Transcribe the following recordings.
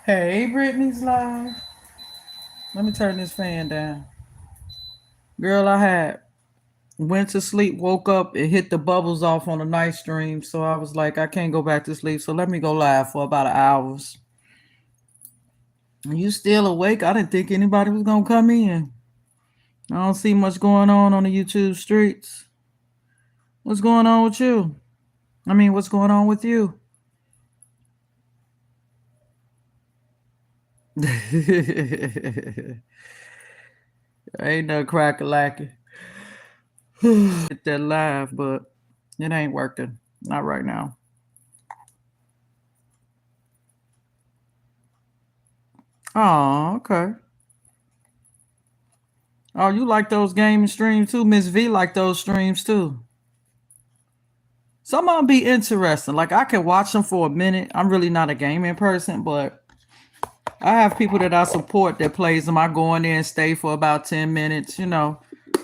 Hey, Brittany's live. Let me turn this fan down. Girl, I had went to sleep, woke up, and hit the bubbles off on a night stream. So I was like, I can't go back to sleep. So let me go live for about an hour. You still awake? I didn't think anybody was gonna come in. I don't see much going on the YouTube streets. What's going on with you? I mean, what's going on with you? Ain't no crack a lacking. Hit that live, but it ain't working. Not right now. Oh, okay. Oh, you like those gaming streams too? Miss V like those streams too. Some of them be interesting. Like I can watch them for a minute. I'm really not a gaming person, but I have people that I support that plays them. I go in there and stay for about 10 minutes,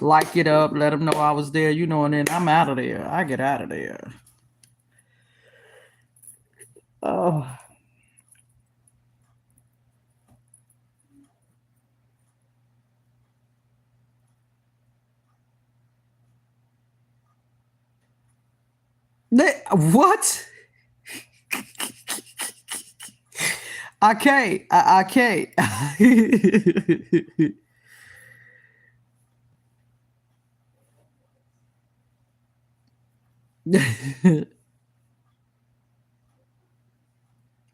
like it up, let them know I was there, and then I'm out of there. I get out of there. Oh. What? I can't. I can't.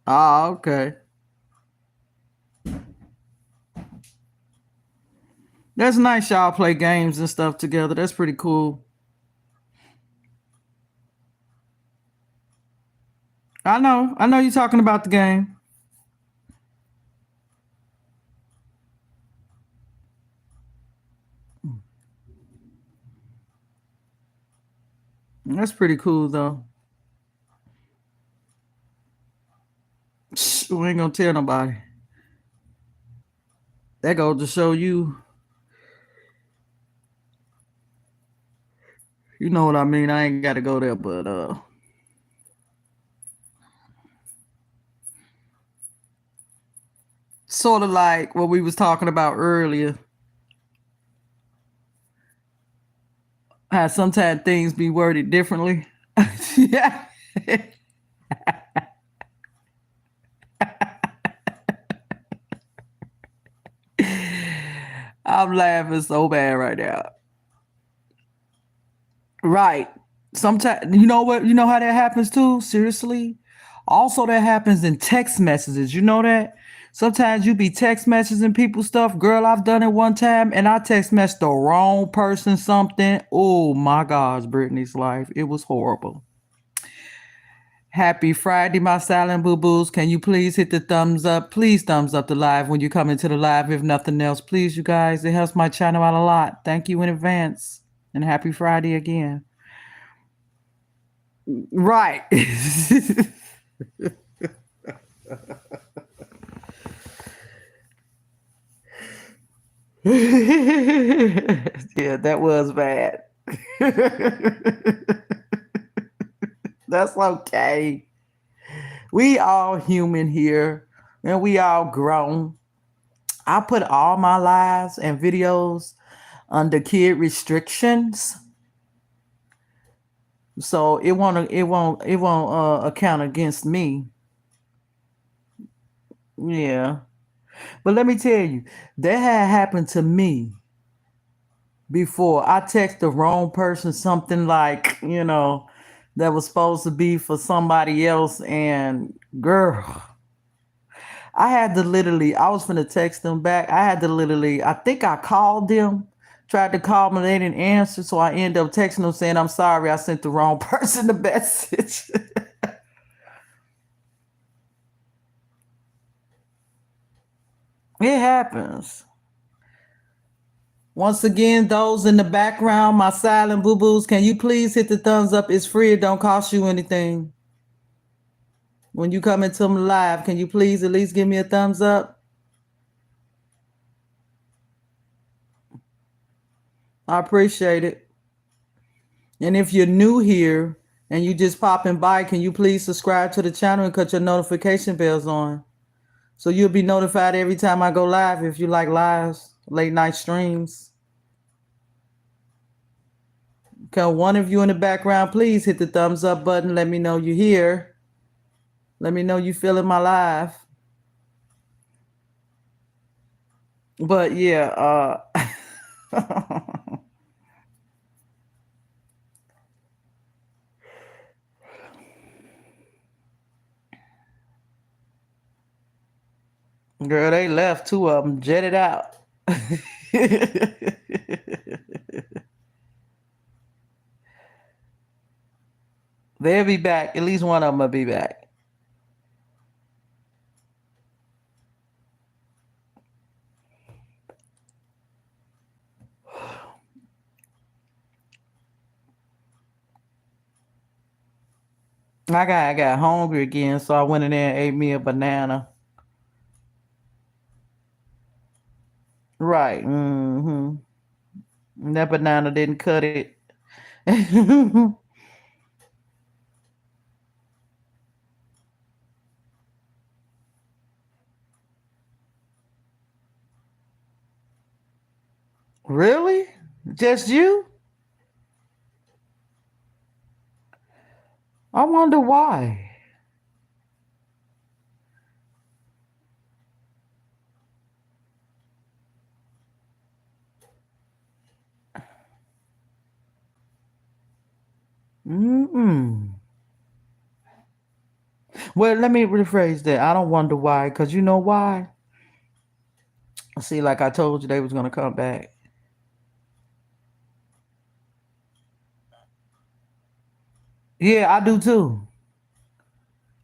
Ah, okay. That's nice y'all play games and stuff together. That's pretty cool. I know. I know you're talking about the game. That's pretty cool though. Shh, we ain't gonna tell nobody. That goes to show you, you know what I mean. I ain't gotta go there, but sort of like what we was talking about earlier. How sometimes things be worded differently. Yeah. I'm laughing so bad right now. Right. Sometimes you know what? You know how that happens too? Seriously? Also that happens in text messages. You know that? Sometimes you be text messaging people stuff. Girl, I've done it one time and I text messaged the wrong person something. Oh my gosh, Brittany's life. It was horrible. Happy Friday, my silent boo boos. Can you please hit the thumbs up? Please thumbs up the live when you come into the live. If nothing else, please, you guys. It helps my channel out a lot. Thank you in advance. And happy Friday again. Right. Yeah, that was bad. That's okay. We all human here and we all grown. I put all my lives and videos under kid restrictions. So it won't account against me. Yeah. But let me tell you, that had happened to me before. I text the wrong person something like, that was supposed to be for somebody else and girl, I was finna text them back. I had to literally, I think I called them, tried to call them, and they didn't answer. So I ended up texting them saying, I'm sorry, I sent the wrong person the message. It happens. Once again, those in the background, my silent boo boos, can you please hit the thumbs up? It's free, it don't cost you anything. When you come into them live, can you please at least give me a thumbs up? I appreciate it. And if you're new here and you just popping by, can you please subscribe to the channel and cut your notification bells on So you'll be notified every time I go live if you like lives, late night streams. Can one of you in the background please hit the thumbs up button? Let me know you're here. Let me know you feeling my live. But yeah, girl, they left. Two of them jetted out. They'll be back. At least one of them will be back. I got hungry again, so I went in there and ate me a banana. Right. Mm-hmm. That banana didn't cut it. Really? Just you? I wonder why. Mm-mm. Well, let me rephrase that. I don't wonder why, because you know why? See, like I told you, they was gonna come back. Yeah, I do too.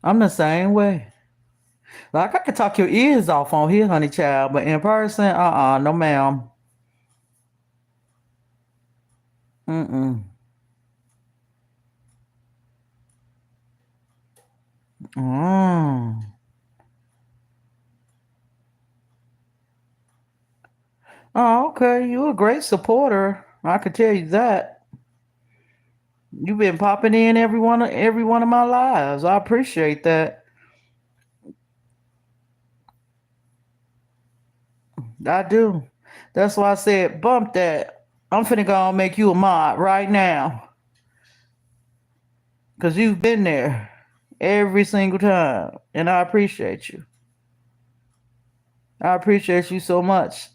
I'm the same way. Like I could talk your ears off on here, honey child, but in person, no ma'am. Mm-mm. Mm. Oh, okay. You a great supporter. I could tell you that. You've been popping in every one of my lives. I appreciate that. I do. That's why I said bump that. I'm finna go and make you a mod right now. Cause you've been there every single time. And I appreciate you. I appreciate you so much.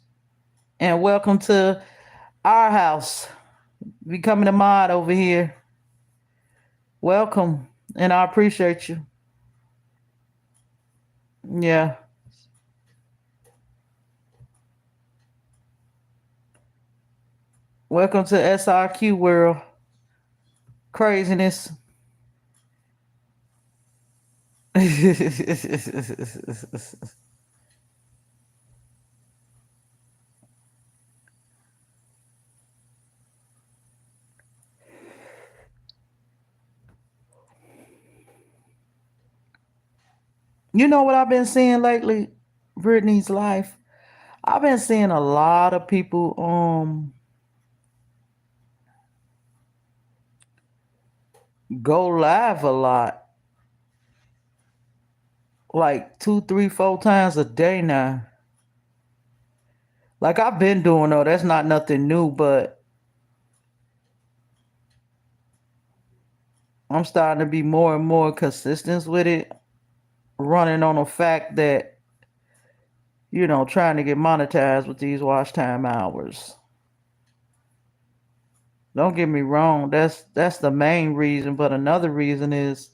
And welcome to our house. Becoming a mod over here. Welcome. And I appreciate you. Yeah. Welcome to SRQ world. Craziness. You know what I've been seeing lately? Brittany's life. I've been seeing a lot of people go live a lot. Like two, three, four times a day now. Like I've been doing though, that's not nothing new, but I'm starting to be more and more consistent with it, running on the fact that, trying to get monetized with these watch time hours. Don't get me wrong, that's the main reason, but another reason is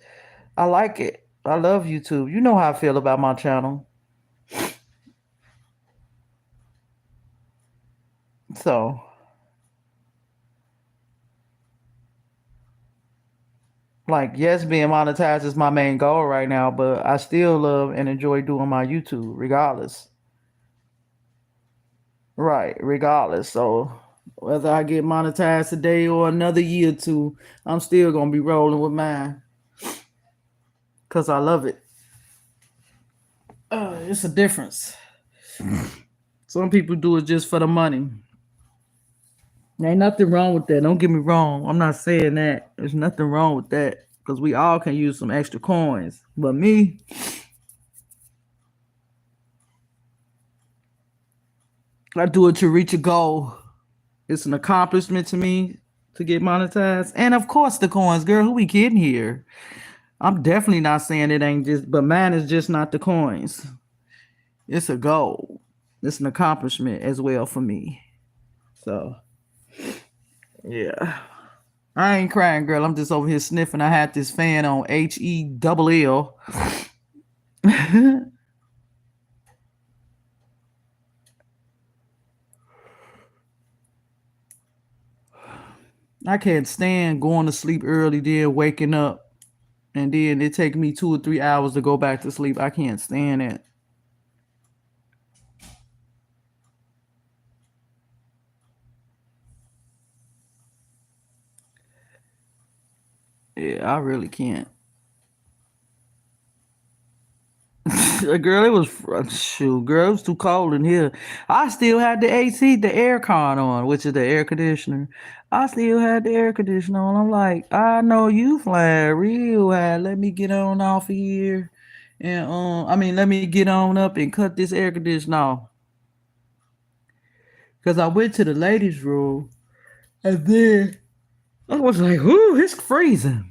I like it. I love YouTube. You know how I feel about my channel. So, like, yes, being monetized is my main goal right now, but I still love and enjoy doing my YouTube regardless. Right, regardless. So, whether I get monetized today or another year or two, I'm still going to be rolling with mine because I love it. It's a difference. Some people do it just for the money. Ain't nothing wrong with that. Don't get me wrong. I'm not saying that. There's nothing wrong with that because we all can use some extra coins. But me, I do it to reach a goal. It's an accomplishment to me to get monetized. And of course the coins, girl. Who we kidding here? I'm definitely not saying it ain't just, but mine is just not the coins. It's a goal. It's an accomplishment as well for me. So yeah. I ain't crying, girl. I'm just over here sniffing. I had this fan on HELL. I can't stand going to sleep early, then waking up, and then it take me 2 or 3 hours to go back to sleep. I can't stand it. Yeah, I really can't. Girl, it was shoot, girl, it was too cold in here. I still had the AC, the air con on, which is the air conditioner. I still had the air conditioner on. I'm like, I know you flying real high. Let me get on off of here, and let me get on up and cut this air conditioner off. Cause I went to the ladies' room, and then I was like, "Ooh, it's freezing."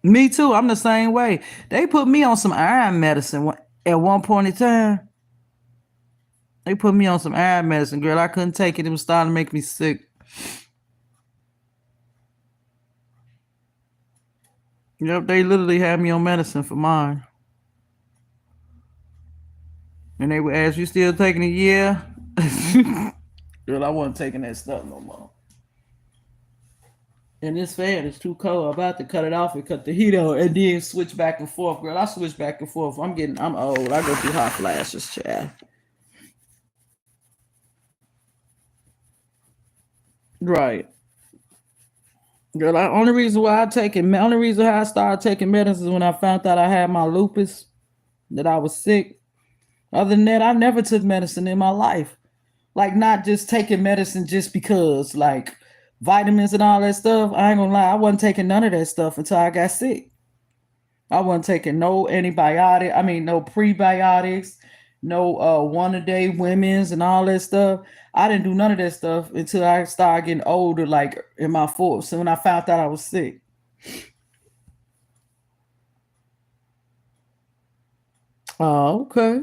Me too. I'm the same way. They put me on some iron medicine at one point in time. They put me on some iron medicine, girl. I couldn't take it. It was starting to make me sick. Yep, they literally had me on medicine for mine. And they would ask, you still taking it? Yeah. Girl, I wasn't taking that stuff no more. And this fan is too cold. I'm about to cut it off and cut the heat on and then switch back and forth. Girl, I switch back and forth. I'm old. I go through hot flashes, child. Right. Girl, the only reason why I take it, only reason why I started taking medicine is when I found out I had my lupus, that I was sick. Other than that, I never took medicine in my life. Like not just taking medicine just because, like vitamins and all that stuff. I ain't gonna lie, I wasn't taking none of that stuff until I got sick. I wasn't taking no antibiotic. I mean, no prebiotics, no one a day women's and all that stuff. I didn't do none of that stuff until I started getting older, like in my forties. So when I found out I was sick. Oh, okay.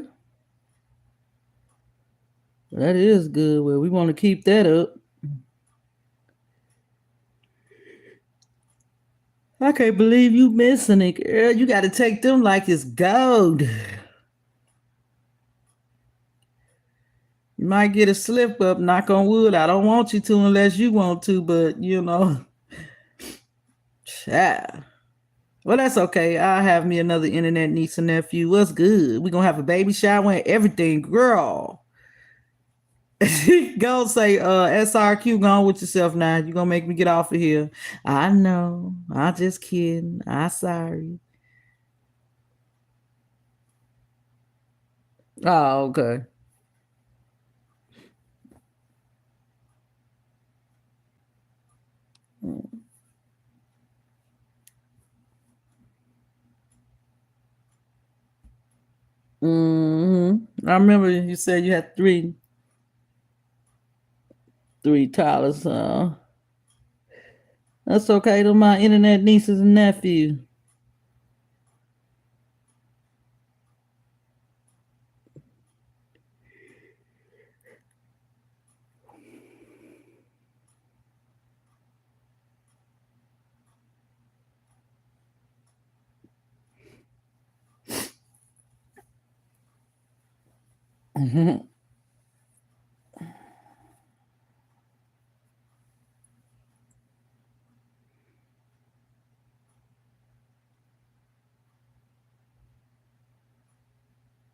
That is good. Well, we want to keep that up. I can't believe you missing it, girl. You got to take them like it's gold. You might get a slip up, knock on wood. I don't want you to unless you want to, but child. Well, that's okay. I'll have me another internet niece and nephew. What's good? We gonna have a baby shower and everything, girl. Go say, SRQ, go on with yourself now. You gonna make me get off of here. I know. I'm just kidding. I sorry. Oh, okay. I remember you said you had three toddlers. That's okay. To my internet nieces and nephews.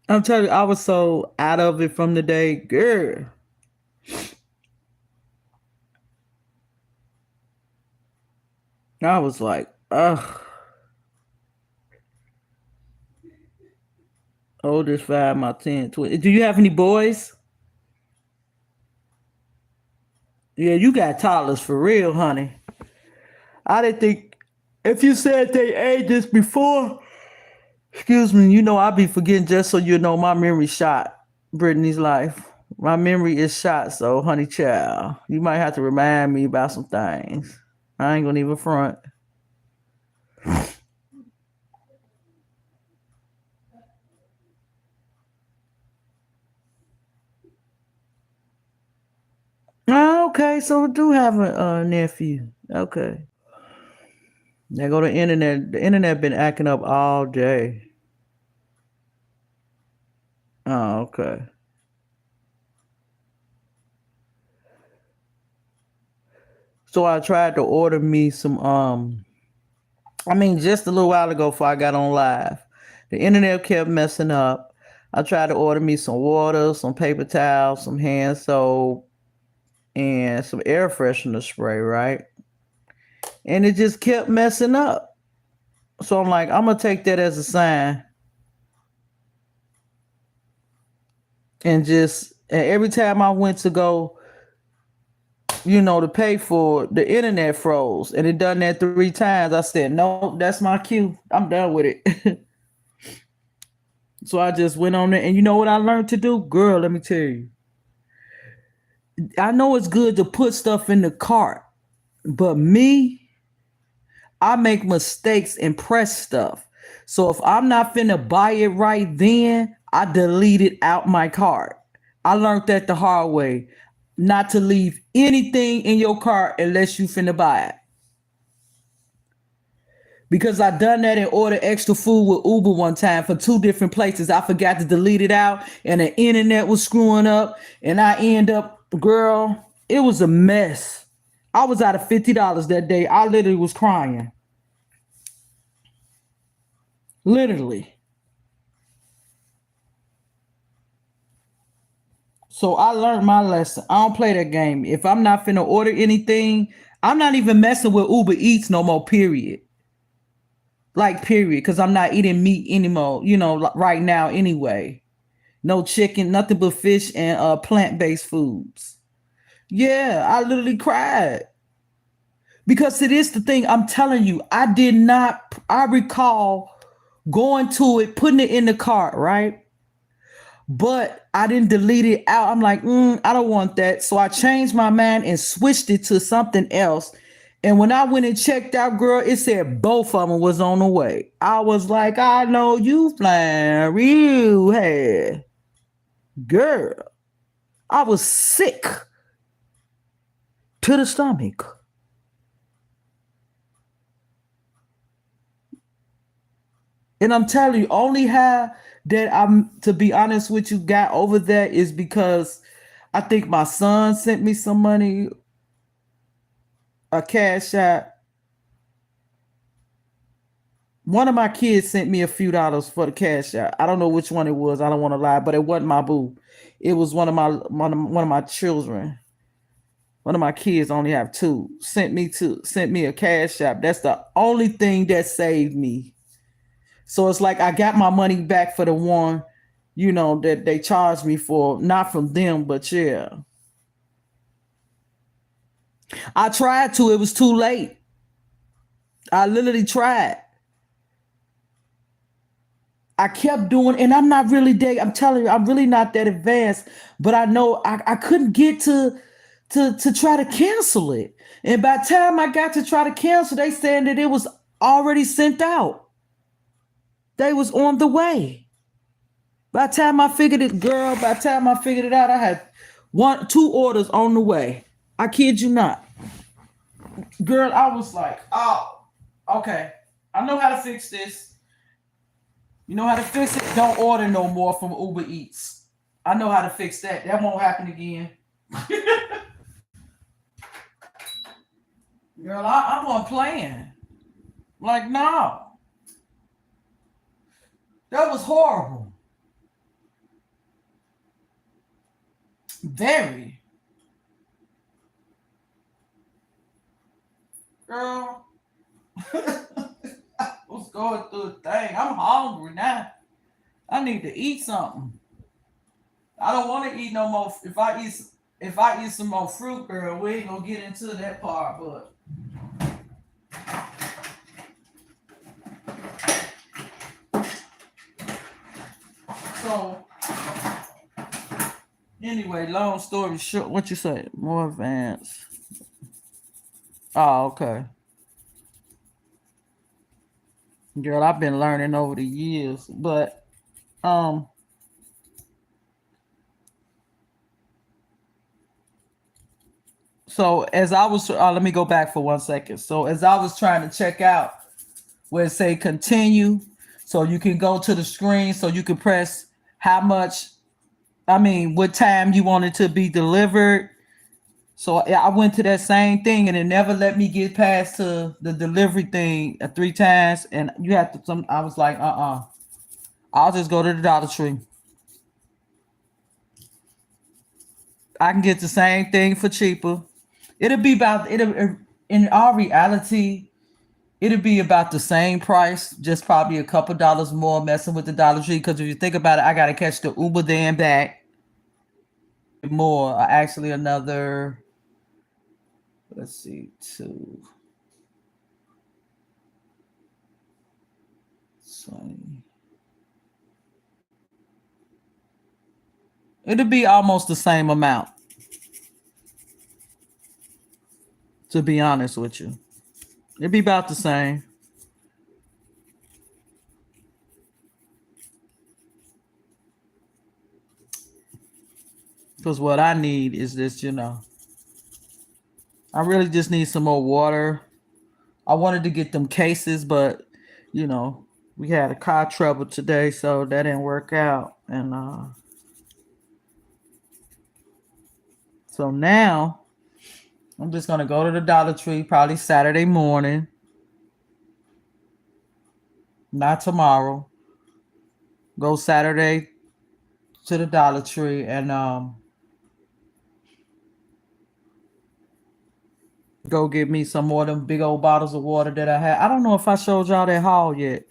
I'm telling you, I was so out of it from the day, girl. I was like, ugh. Oldest five, my 10, 20. Do you have any boys? Yeah, you got toddlers for real, honey. I didn't think if you said they ages before. Excuse me, you know I be forgetting just so you know my memory shot. Brittany's life. My memory is shot, so honey child. You might have to remind me about some things. I ain't gonna even front. Oh, okay, so we do have a nephew. Okay. There go the internet. The internet been acting up all day. Oh, okay. So I tried to order me some I mean just a little while ago before I got on live. The internet kept messing up. I tried to order me some water, some paper towels, some hand soap, and some air freshener spray, right? And it just kept messing up. So I'm like, I'm gonna take that as a sign and every time I went to go, to pay for it, the internet froze. And it done that 3 times. I said, nope, that's my cue. I'm done with it. So I just went on there. And you know what I learned to do? Girl, let me tell you. I know it's good to put stuff in the cart, but me, I make mistakes and press stuff. So if I'm not finna buy it right then, I delete it out my cart. I learned that the hard way. Not to leave anything in your cart unless you finna buy it. Because I done that and ordered extra food with Uber one time for 2 different places. I forgot to delete it out and the internet was screwing up and I end up, girl, it was a mess. I was out of $50 that day. I literally was crying. Literally. So I learned my lesson. I don't play that game. If I'm not finna order anything, I'm not even messing with Uber Eats no more, period. Like, period. Because I'm not eating meat anymore, right now anyway. No chicken, nothing but fish and plant-based foods. Yeah, I literally cried. Because it is the thing, I'm telling you, I recall going to it, putting it in the cart, right? But I didn't delete it out. I'm like, I don't want that. So I changed my mind and switched it to something else. And when I went and checked out, girl, it said both of them was on the way. I was like, I know you flying real hard. Girl, I was sick to the stomach. And I'm telling you, only how that I'm, to be honest with you, got over that is because I think my son sent me some money, a cash app. One of my kids sent me a few dollars for the cash app. I don't know which one it was. I don't want to lie, but it wasn't my boo. It was one of my children. One of my kids only have two. Sent me a cash app. That's the only thing that saved me. So it's like I got my money back for the one, that they charged me for, not from them, but yeah. I tried to, it was too late. I literally tried. I kept doing, and I'm not really I'm telling you, I'm really not that advanced, but I know I couldn't get to try to cancel it. And by the time I got to try to cancel, they said that it was already sent out. They was on the way. By the time I figured it, girl, by the time I figured it out, I had 2 orders on the way. I kid you not. Girl, I was like, oh, okay. I know how to fix this. You know how to fix it? Don't order no more from Uber Eats. I know how to fix that. That won't happen again. Girl, I'm on playing. Like, no. That was horrible. Very. Girl. I was going through a thing. I'm hungry now. I need to eat something. I don't want to eat no more. If I eat some more fruit, girl, we ain't gonna get into that part, but So anyway, long story short, what you say? More advanced. Oh, okay. Girl, I've been learning over the years, but um, so as I was, let me go back for 1 second. So as I was trying to check out where it say continue, so you can go to the screen, so you can press how much, I mean, what time you want it to be delivered. So yeah, I went to that same thing and it never let me get past to the delivery thing 3 times. And you have to some I was like, I'll just go to the Dollar Tree. I can get the same thing for cheaper. It'll be about it'll in our reality, it'll be about the same price, just probably a couple dollars more messing with the Dollar Tree. Because if you think about it, I gotta catch the Uber there and back. More actually another, let's see, 220. It'll be almost the same amount, to be honest with you. It'd be about the same. Because what I need is this, I really just need some more water. I wanted to get them cases, but you know, we had a car trouble today, so that didn't work out. And so now I'm just gonna go to the Dollar Tree probably Saturday morning, not tomorrow. Go Saturday to the Dollar Tree and go get me some more of them big old bottles of water that I had. I don't know if I showed y'all that haul yet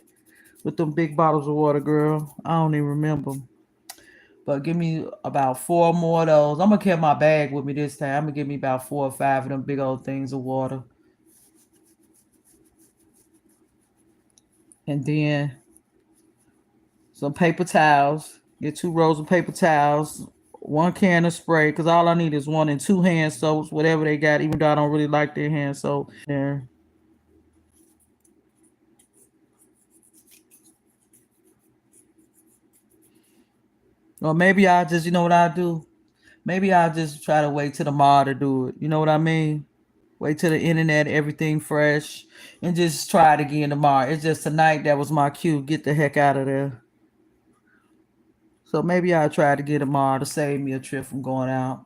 with them big bottles of water, girl. I don't even remember. But give me about 4 more of those. I'm gonna carry my bag with me this time. I'm gonna give me about 4 or 5 of them big old things of water. And then some paper towels. Get 2 rolls of paper towels, 1 can of spray, because all I need is 1 and 2 hand soaps, whatever they got, even though I don't really like their hand soap there. Or maybe I just, you know what I do? Maybe I'll just try to wait till tomorrow to do it. You know what I mean? Wait till the internet, everything fresh, and just try it again tomorrow. It's just tonight that was my cue. Get the heck out of there. So maybe I'll try to get tomorrow to save me a trip from going out.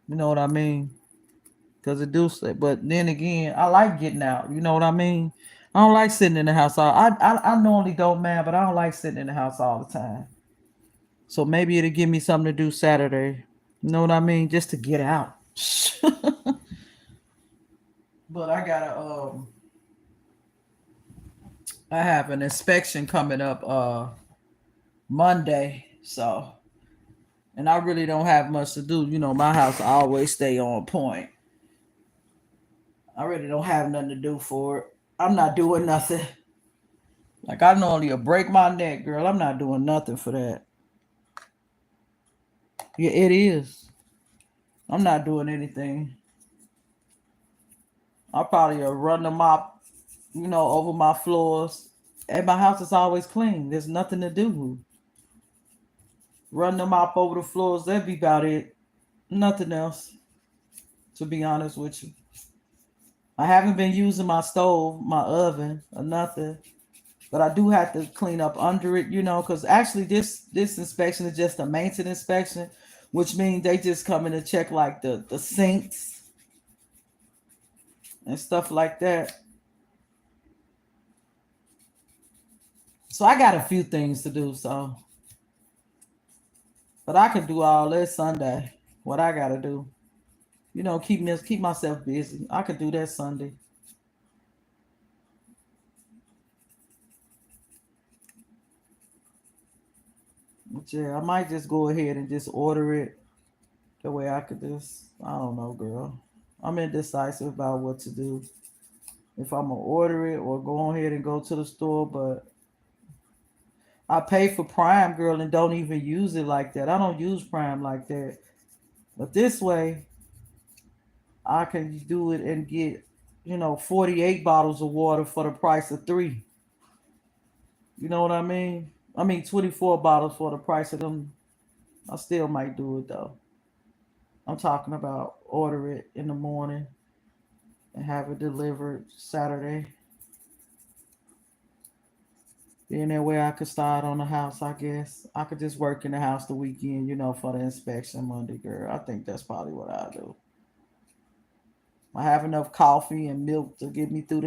You know what I mean? Because it do say, but then again, I like getting out. You know what I mean? I don't like sitting in the house all. I normally don't, man, but I don't like sitting in the house all the time. So maybe it'll give me something to do Saturday. You know what I mean? Just to get out. But I have an inspection coming up Monday. So, and I really don't have much to do. You know, my house always stay on point. I really don't have nothing to do for it. I'm not doing nothing. Like I normally break my neck, girl. I'm not doing nothing for that. Yeah, it is. I'm not doing anything. I probably run the mop, over my floors. And my house is always clean. There's nothing to do. Run the mop over the floors. That'd be about it. Nothing else. To be honest with you, I haven't been using my stove, my oven, or nothing. But I do have to clean up under it, because actually this inspection is just a maintenance inspection, which means they just come in to check like the sinks and stuff like that. So I got a few things to do, but I can do all this Sunday. What I gotta do, keep myself busy. I could do that Sunday. But yeah, I might just go ahead and just order it the way I could just. I don't know, girl. I'm indecisive about what to do. If I'm gonna order it or go ahead and go to the store, but I pay for Prime, girl, and don't even use it like that. I don't use Prime like that. But this way, I can do it and get, 48 bottles of water for the price of three. You know what I mean? I mean, 24 bottles for the price of them. I still might do it though. I'm talking about order it in the morning and have it delivered Saturday. Then that way I could start on the house, I guess. I could just work in the house the weekend, for the inspection Monday, girl. I think that's probably what I'll do. I have enough coffee and milk to get me through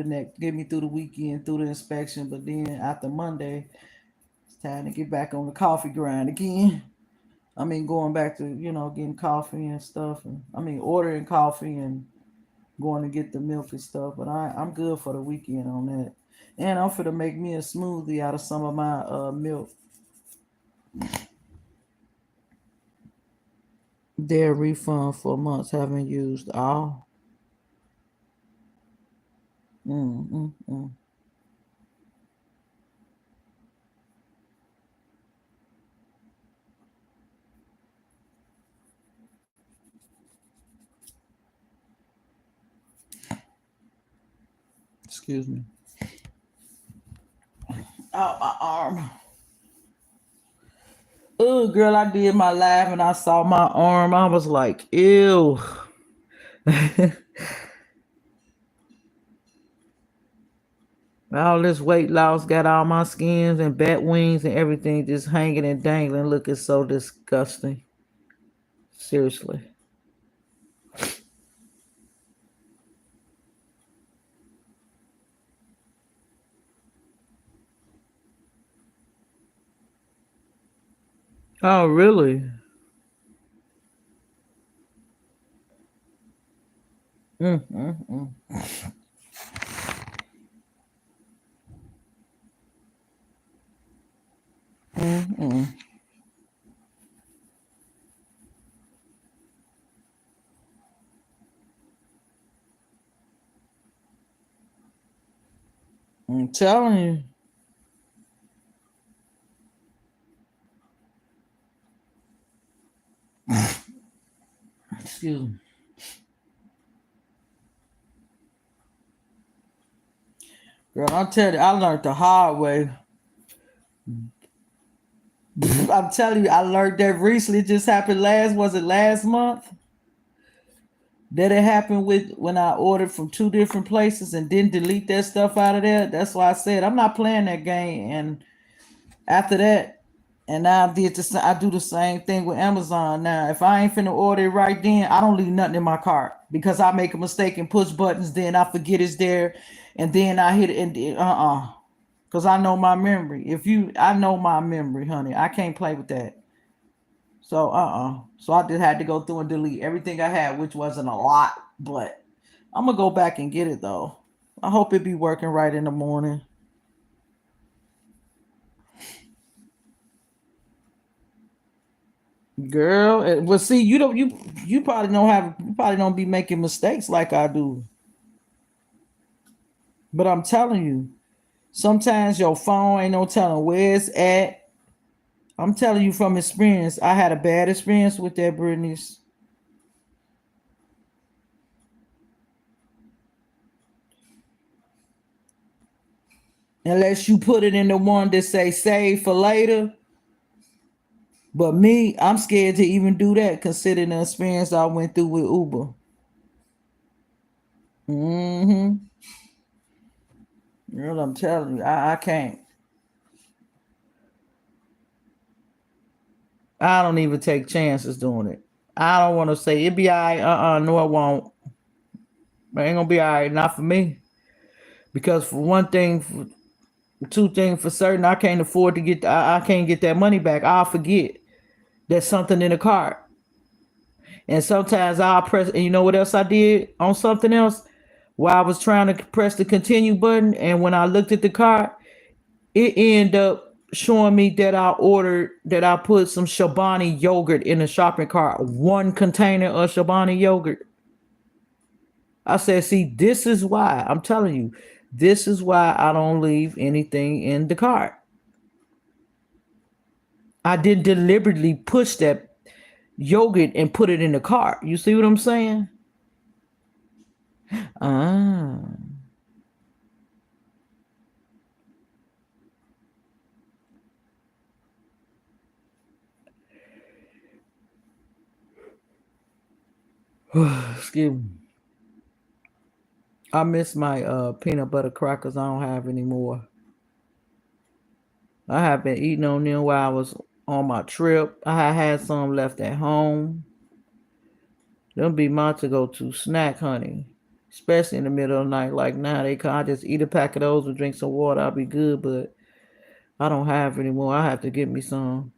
the weekend, through the inspection. But then after Monday, it's time to get back on the coffee grind again. I mean, going back to, getting coffee and stuff. And I mean, ordering coffee and going to get the milk and stuff. But I'm good for the weekend on that. And I'm for to make me a smoothie out of some of my milk. Their refund for months haven't used all. Mm, mm, mm. Excuse me. Out my arm. Oh, girl, I did my live and I saw my arm. I was like, ew. All this weight loss got all my skins and bat wings and everything just hanging and dangling, looking so disgusting. Seriously. Oh, really? Mm, mm, mm, mm, mm. I'm telling you. Excuse me. Girl, I'm telling you, I learned the hard way. I'm telling you, I learned that recently. It just happened was it last month? That it happened with when I ordered from two different places and didn't delete that stuff out of there. That's why I said I'm not playing that game. And after that, and now I do the same thing with Amazon. Now, if I ain't finna order it right then, I don't leave nothing in my cart because I make a mistake and push buttons, then I forget it's there, and then I hit it and because I know my memory. I know my memory, honey. I can't play with that. So So I just had to go through and delete everything I had, which wasn't a lot, but I'm gonna go back and get it though. I hope it be working right in the morning. Girl, well, see, you probably don't be making mistakes like I do. But I'm telling you, sometimes your phone ain't no telling where it's at. I'm telling you from experience. I had a bad experience with that, Brittany's. Unless you put it in the one that say save for later. But me, I'm scared to even do that, considering the experience I went through with Uber. Mm-hmm. Girl, I'm telling you, I can't. I don't even take chances doing it. I don't want to say it be all right. No, it won't. It ain't gonna be all right. Not for me. Because for one thing, two things for certain, I can't afford to get. I can't get that money back. I'll forget there's something in the cart, and sometimes I'll press. And you know what else I did on something else? While I was trying to press the continue button, and when I looked at the cart, it ended up showing me that I put some Shabani yogurt in the shopping cart, one container of Shabani yogurt. I said, see, this is why I'm telling you, this is why I don't leave anything in the cart. I didn't deliberately push that yogurt and put it in the cart. You see what I'm saying? Ah. Excuse me. I miss my peanut butter crackers. I don't have any more. I have been eating on them while I was on my trip. I had some left at home. Them be mine to go to snack, honey. Especially in the middle of the night. Like now, they can I just eat a pack of those and drink some water. I'll be good, but I don't have any more. I have to get me some.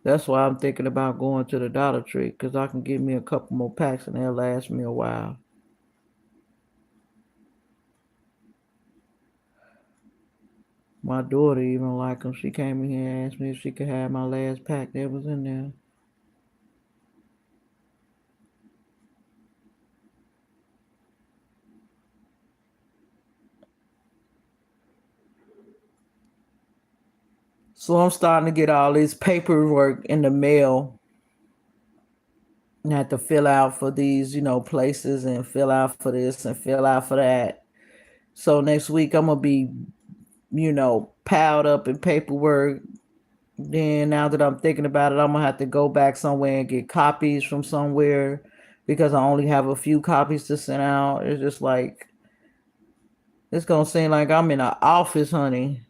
That's why I'm thinking about going to the Dollar Tree because I can get me a couple more packs and they'll last me a while. My daughter even like them. She came in here and asked me if she could have my last pack that was in there. So I'm starting to get all this paperwork in the mail and have to fill out for these, places and fill out for this and fill out for that. So next week I'm gonna be, piled up in paperwork. Then now that I'm thinking about it, I'm gonna have to go back somewhere and get copies from somewhere because I only have a few copies to send out. It's just like it's gonna seem like I'm in an office, honey.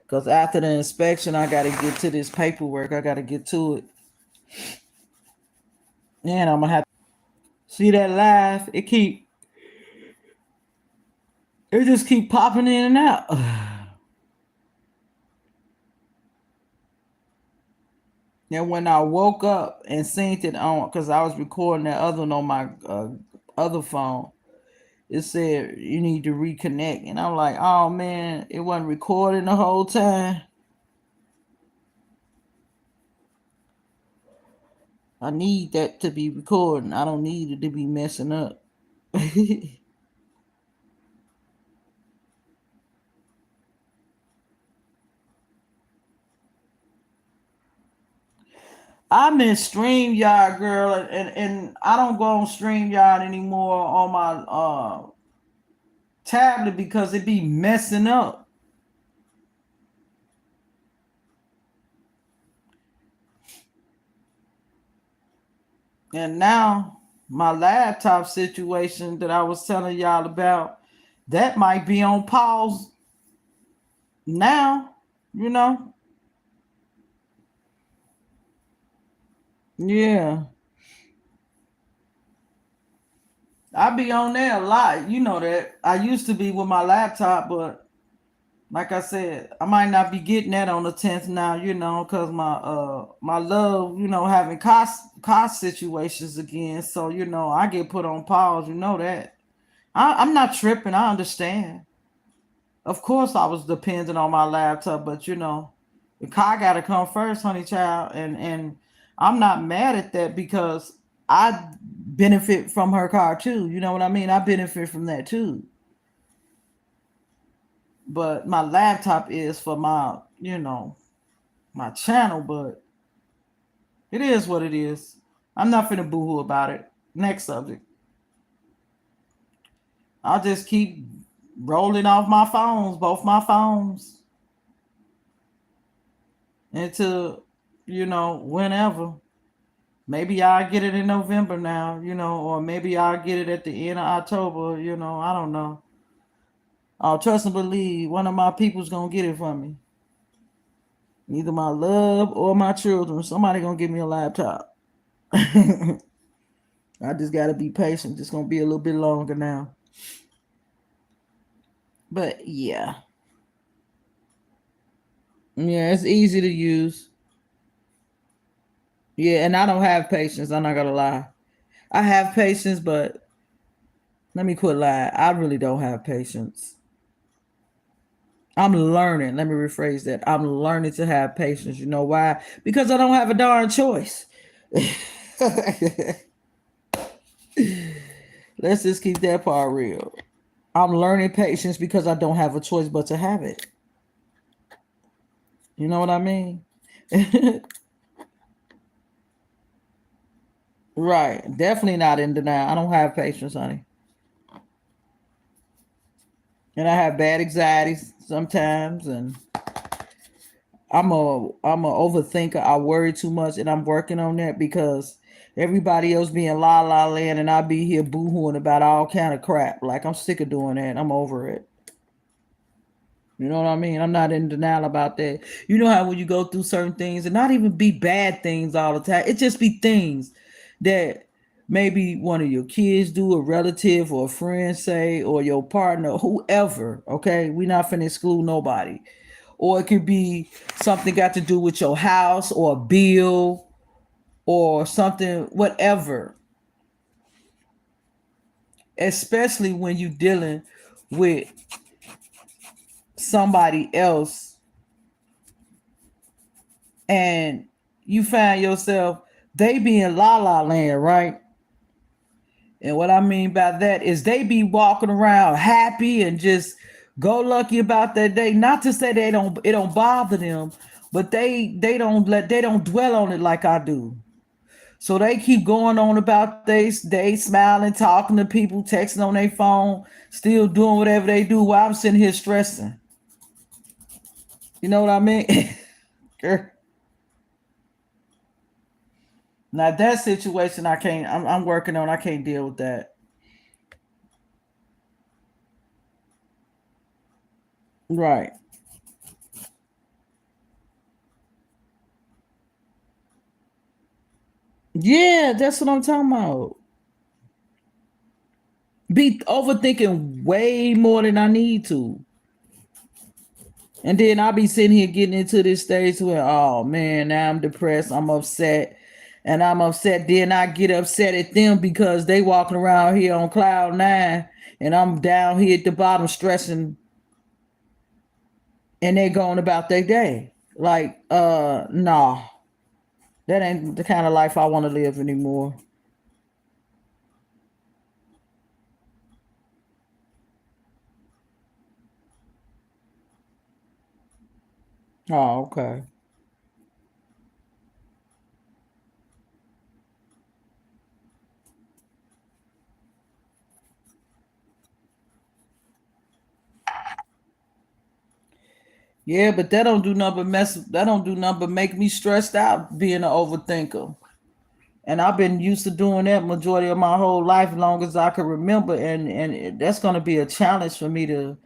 Because after the inspection, I gotta get to this paperwork. I gotta get to it. And I'm gonna have to see that live. It just keep popping in and out. And when I woke up and synced it on, because I was recording that other one on my other phone, it said you need to reconnect, and I'm like, oh man, it wasn't recording the whole time. I need that to be recording. I don't need it to be messing up. I'm in StreamYard, girl, and I don't go on StreamYard anymore on my tablet because it be messing up. And now my laptop situation that I was telling y'all about, that might be on pause now, you know? Yeah. I be on there a lot. You know that. I used to be with my laptop, but like I said, I might not be getting that on the 10th now, because my love, having cost situations again. So, I get put on pause, that. I'm not tripping, I understand. Of course I was dependent on my laptop, but the car gotta come first, honey child. And I'm not mad at that because I benefit from her car too. You know what I mean? I benefit from that too. But my laptop is for my channel, but it is what it is. I'm not finna boohoo about it. Next subject. I'll just keep rolling off my phones, both my phones, until whenever. Maybe I'll get it in November now, or maybe I'll get it at the end of October, I don't know. I'll trust and believe one of my people's gonna get it for me. Either my love or my children. Somebody gonna give me a laptop. I just gotta be patient. It's gonna be a little bit longer now. But yeah. Yeah, it's easy to use. Yeah, and I don't have patience. I'm not gonna lie. I have patience, but let me quit lying. I really don't have patience. I'm learning. Let me rephrase that. I'm learning to have patience. You know why? Because I don't have a darn choice. Let's just keep that part real. I'm learning patience because I don't have a choice but to have it. You know what I mean? Right. Definitely not in denial. I don't have patience, honey. And I have bad anxieties sometimes, and I'm a overthinker. I worry too much, and I'm working on that because everybody else being la la land, and I be here boohooing about all kind of crap. Like I'm sick of doing that. I'm over it. You know what I mean? I'm not in denial about that. You know how when you go through certain things, and not even be bad things all the time, it just be things that maybe one of your kids do, a relative or a friend say, or your partner, whoever. Okay, we not finna exclude nobody. Or it could be something got to do with your house or a bill or something, whatever. Especially when you dealing with somebody else and you find yourself they be in la la land, right? And what I mean by that is they be walking around happy and just go lucky about their day. Not to say it don't bother them, but they don't dwell on it like I do. So they keep going on about they smiling, talking to people, texting on their phone, still doing whatever they do while I'm sitting here stressing. You know what I mean? Girl. Now that situation I can't I'm working on. I can't deal with that. Right. Yeah, that's what I'm talking about. Be overthinking way more than I need to. And then I'll be sitting here getting into this stage where, oh man, now I'm depressed, I'm upset. And I'm upset. Then I get upset at them because they walking around here on cloud nine and I'm down here at the bottom stressing and they going about their day. Like, nah, that ain't the kind of life I want to live anymore. Oh, okay. Yeah, but that don't do nothing but make me stressed out being an overthinker. And I've been used to doing that majority of my whole life, long as I can remember. That's going to be a challenge for me to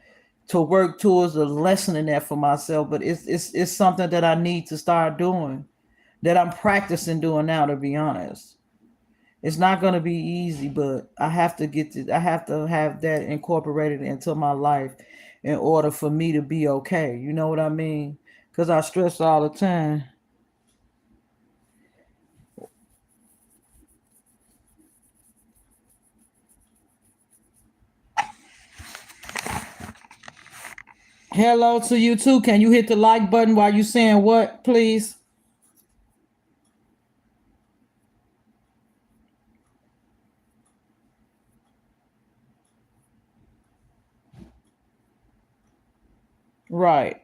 work towards a lessening that for myself. But it's something that I need to start doing, that I'm practicing doing now. To be honest, it's not going to be easy, but I have to have that incorporated into my life in order for me to be okay. You know what I mean? Because I stress all the time. Hello to you too. Can you hit the like button while you saying what, please? Right.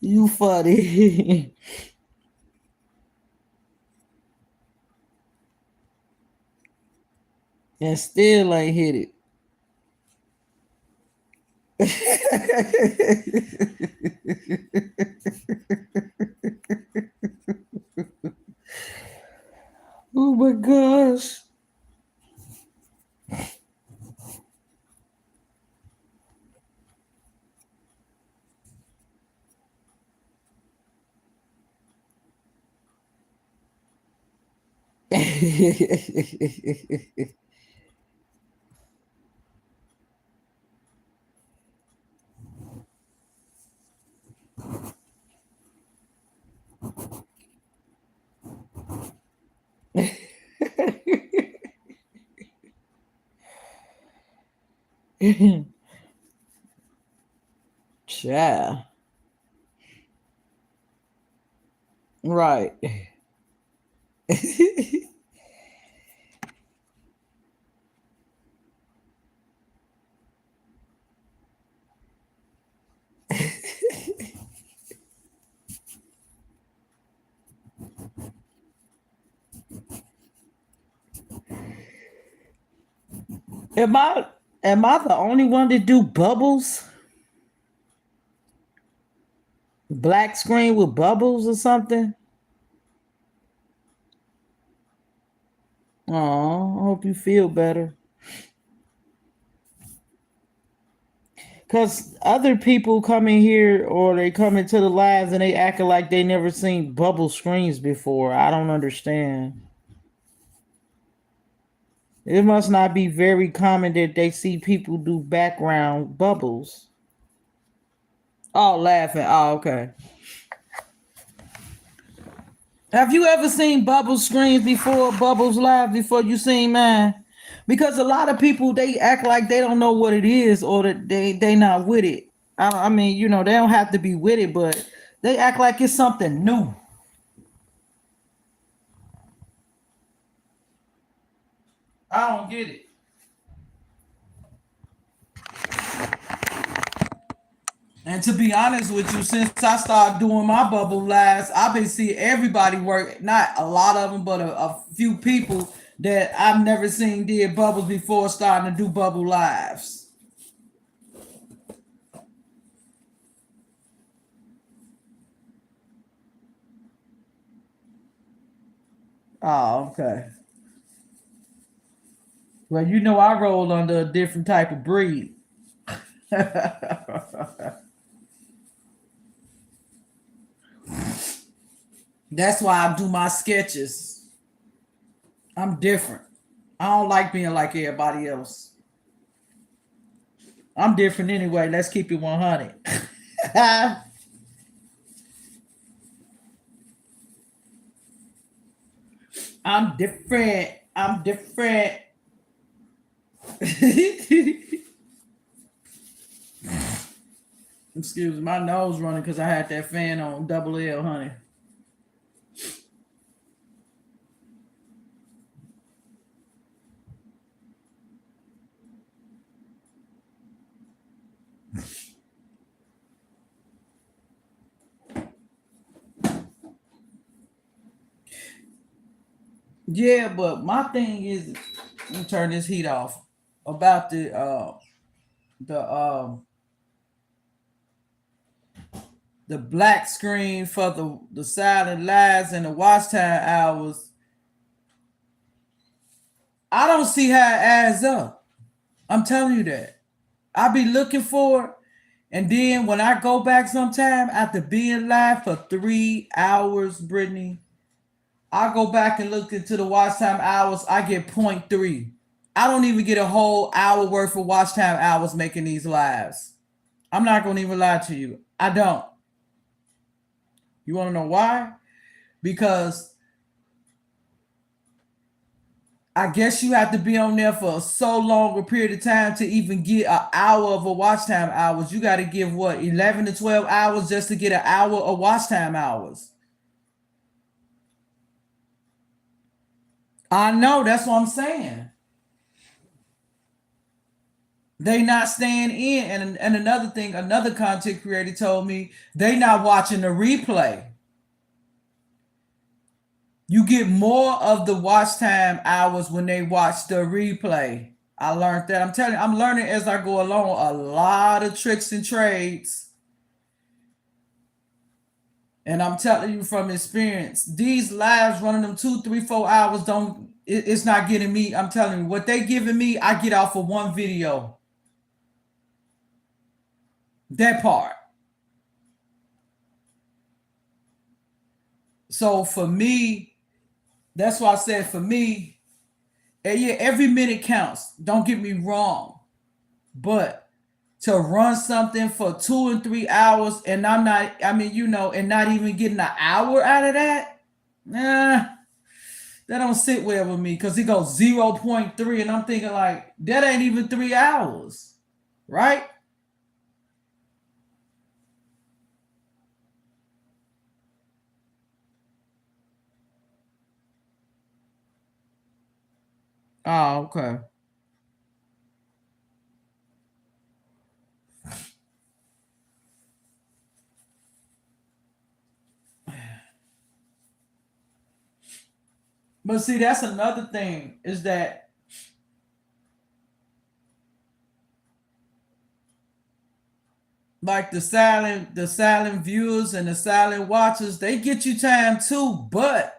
You funny. And still ain't hit it. Oh my gosh. Yeah. Right. Am I am I the only one that do bubbles? Black screen with bubbles or something? Oh, I hope you feel better. Cause other people come in here or they come into the lives and they acting like they never seen bubble screens before. I don't understand. It must not be very common that they see people do background bubbles. Oh, laughing. Oh, okay. Have you ever seen bubble screens before, bubbles live before you seen mine? Because a lot of people they act like they don't know what it is or that they not with it. I mean, they don't have to be with it, but they act like it's something new. I don't get it. And to be honest with you, since I started doing my bubble lives, I've been seeing everybody work. Not a lot of them, but a few people that I've never seen did bubbles before starting to do bubble lives. Oh, okay. Well, I roll under a different type of breed. That's why I do my sketches. I'm different. I don't like being like everybody else. I'm different anyway. Let's keep it 100. I'm different. I'm different. Excuse me, my nose running because I had that fan on double L, honey. Yeah, but my thing is, let me turn this heat off. About the the black screen for the silent lives and the watch time hours. I don't see how it adds up. I'm telling you that. I be looking for it, and then when I go back sometime after being live for 3 hours, Brittany, I go back and look into the watch time hours. I get point 0.3. I don't even get a whole hour worth of watch time hours making these lives. I'm not gonna even lie to you. I don't. You want to know why? Because I guess you have to be on there for so long a period of time to even get an hour of a watch time hours. You got to give what 11 to 12 hours just to get an hour of watch time hours. I know that's what I'm saying. They not staying in, and another thing, another content creator told me they not watching the replay. You get more of the watch time hours when they watch the replay. I learned that. I'm telling you, I'm learning as I go along a lot of tricks and trades. And I'm telling you from experience, these lives running them 2, 3, 4 hours it's not getting me. I'm telling you, what they giving me, I get off of one video. That part. So for me, that's why I said for me, yeah, every minute counts. Don't get me wrong. But to run something for 2 and 3 hours and I'm not, I mean, and not even getting an hour out of that, nah, that don't sit well with me because it goes 0.3 and I'm thinking like that ain't even 3 hours, right? Oh, okay. But see, that's another thing is that like the silent viewers and the silent watchers, they get you time too. But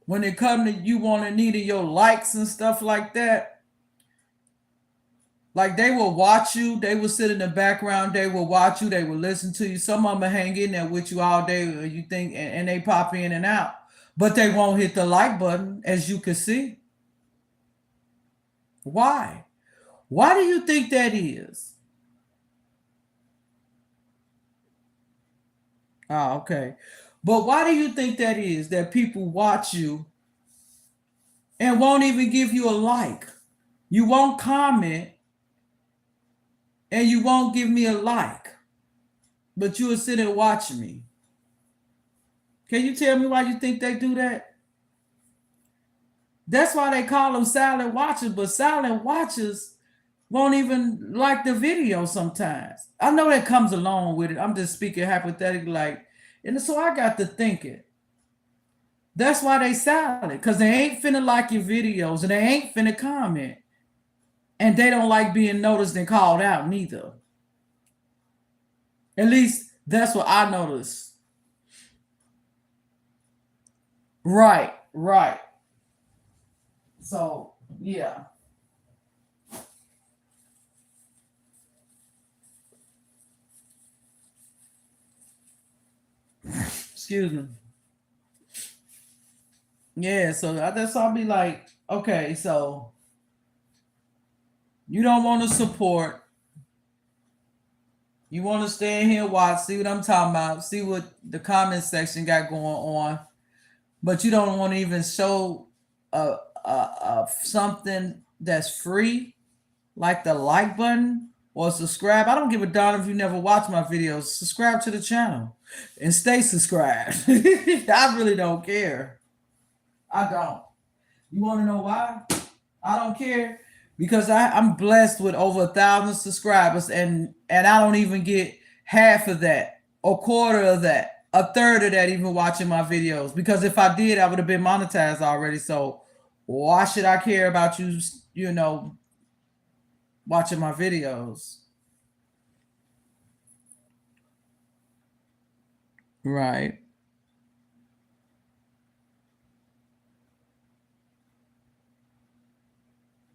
when it comes to you wanting needing your likes and stuff like that, like they will watch you, they will sit in the background, they will watch you, they will listen to you. Some of them hang in there with you all day, you think, and they pop in and out, but they won't hit the like button, as you can see. Why? Why do you think that is? Oh, okay. But why do you think that is that people watch you and won't even give you a like? You won't comment and you won't give me a like, but you will sit and watch me. Can you tell me why you think they do that? That's why they call them silent watchers, but silent watchers won't even like the video sometimes. I know that comes along with it. I'm just speaking hypothetically, like, and so I got to thinking. That's why they silent, because they ain't finna like your videos and they ain't finna comment. And they don't like being noticed and called out neither. At least that's what I noticed. Right, right. So yeah. Excuse me. Yeah, so I guess I'll be like, okay, so you don't want to support. You want to stay in here and watch, see what I'm talking about, see what the comment section got going on, but you don't want to even show something that's free, like the like button or subscribe. I don't give a darn if you never watch my videos. Subscribe to the channel and stay subscribed. I really don't care. I don't. You want to know why? I don't care because I'm blessed with over 1,000 subscribers, and I don't even get half of that, a quarter of that, a third of that even watching my videos. Because if I did, I would have been monetized already. So why should I care about you? You know, watching my videos. Right.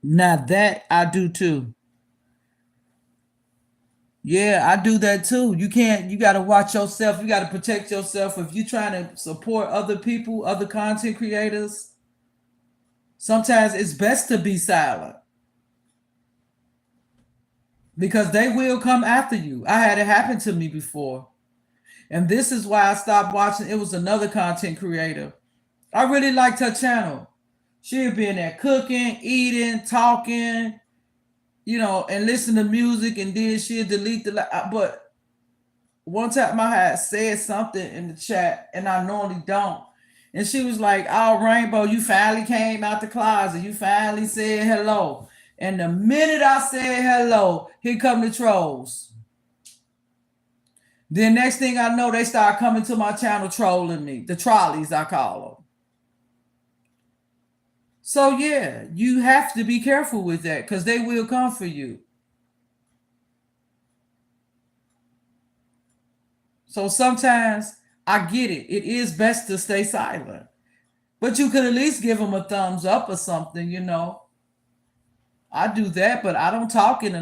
Now that I do too. Yeah, I do that too. You can't, you got to watch yourself. You got to protect yourself. If you're trying to support other people, other content creators, sometimes it's best to be silent because they will come after you. I had it happen to me before. And this is why I stopped watching. It was another content creator. I really liked her channel. She'd be in there cooking, eating, talking, and listen to music, and then she'd delete but one time I had said something in the chat, and I normally don't. And she was like, "Oh, Rainbow, you finally came out the closet. You finally said hello." And the minute I said hello, here come the trolls. Then next thing I know, they start coming to my channel trolling me. The trolleys, I call them. So yeah, you have to be careful with that because they will come for you. So sometimes I get it. It is best to stay silent. But you could at least give them a thumbs up or something. I do that, but I don't talk in a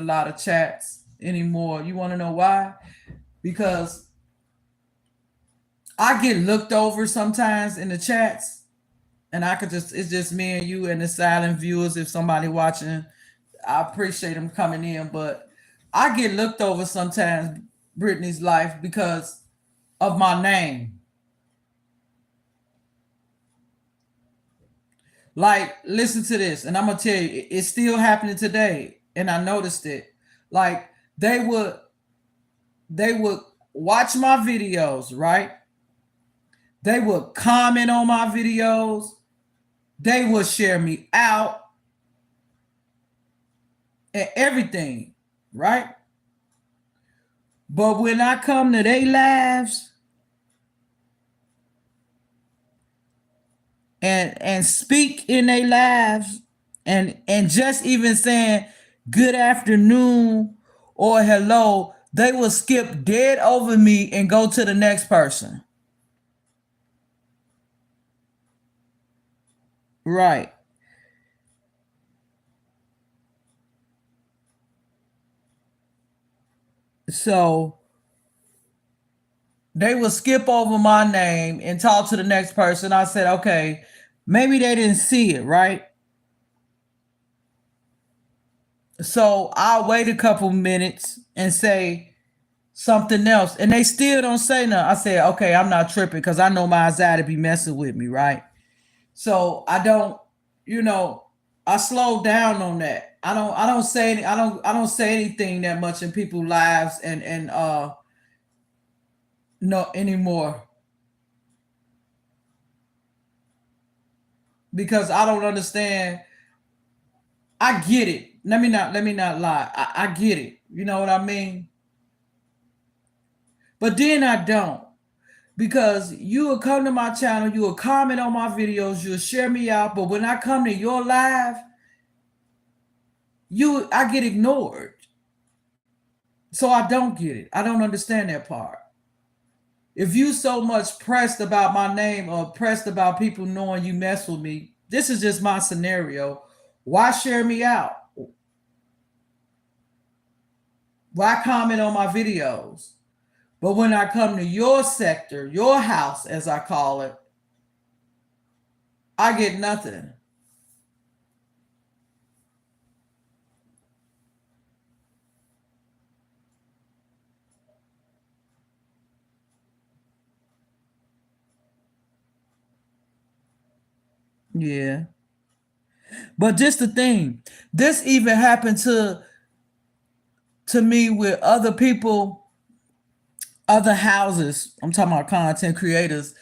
lot of chats anymore. You want to know why? Because I get looked over sometimes in the chats, and it's just me and you and the silent viewers. If somebody watching, I appreciate them coming in, but I get looked over sometimes, Brittany's life, because of my name. Like, listen to this, and I'm gonna tell you, it's still happening today, and I noticed it. Like, they would watch my videos, right? They would comment on my videos. They would share me out and everything, right? But when I come to their lives and speak in their lives and just even saying good afternoon or hello, they will skip dead over me and go to the next person. Right. So they will skip over my name and talk to the next person. I said, okay, maybe they didn't see it, right? So I'll wait a couple minutes and say something else. And they still don't say nothing. I said, okay, I'm not tripping because I know my anxiety be messing with me, right? So I don't, you know, I slow down on that. I don't say anything that much in people's lives and no anymore because I don't understand. I get it. Let me not lie. I get it. You know what I mean? But then I don't. Because you will come to my channel, you will comment on my videos, you'll share me out, but when I come to your live, I get ignored. So I don't get it. I don't understand that part. If you so much pressed about my name or pressed about people knowing you mess with me, this is just my scenario. Why share me out? Why comment on my videos? But when I come to your sector, your house, as I call it, I get nothing. Yeah. But just the thing, this even happened to me with other people, other houses. I'm talking about content creators.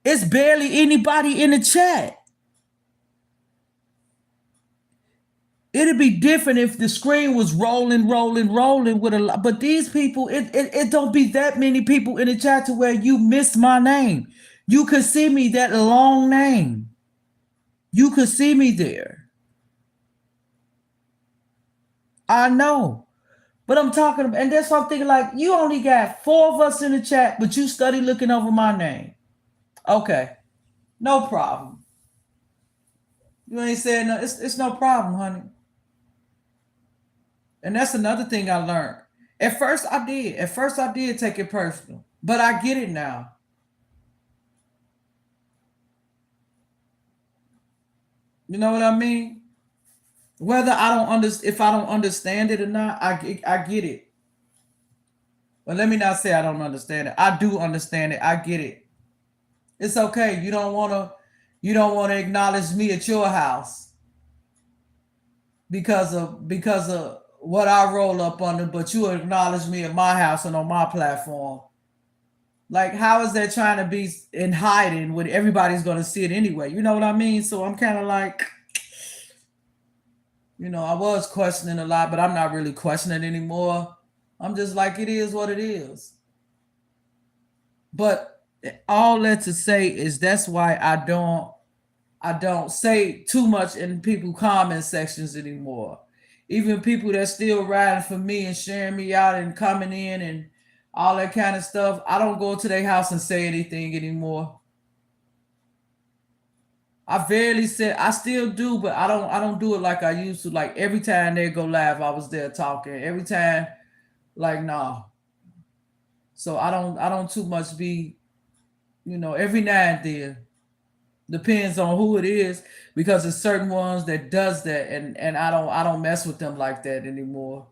It's barely anybody in the chat. It'd be different if the screen was rolling with a lot. But these people, it don't be that many people in the chat to where you miss my name. You could see me that long name. You could see me there. I know. But I'm talking about, and that's what I'm thinking, like, you only got 4 of us in the chat, but you study looking over my name. Okay. No problem. You ain't saying no, it's no problem, honey. And that's another thing I learned. At first I did. At first I did take it personal. But I get it now. You know what I mean? Whether I don't understand if I don't understand it or not, I get it. But let me not say I don't understand it. I do understand it. I get it. It's okay. You don't wanna acknowledge me at your house because of what I roll up under, but you acknowledge me at my house and on my platform. Like, how is that trying to be in hiding when everybody's going to see it anyway? You know what I mean? So I'm kind of like, I was questioning a lot, but I'm not really questioning anymore. I'm just like, it is what it is. But all that to say is that's why I don't say too much in people comment sections anymore. Even people that still riding for me and sharing me out and coming in and all that kind of stuff, I don't go to their house and say anything anymore. I barely said I still do, but I don't do it like I used to. Like every time they go live, I was there talking. Every time, like nah. So I don't too much be, every now and then. Depends on who it is because there's certain ones that does that and I don't mess with them like that anymore.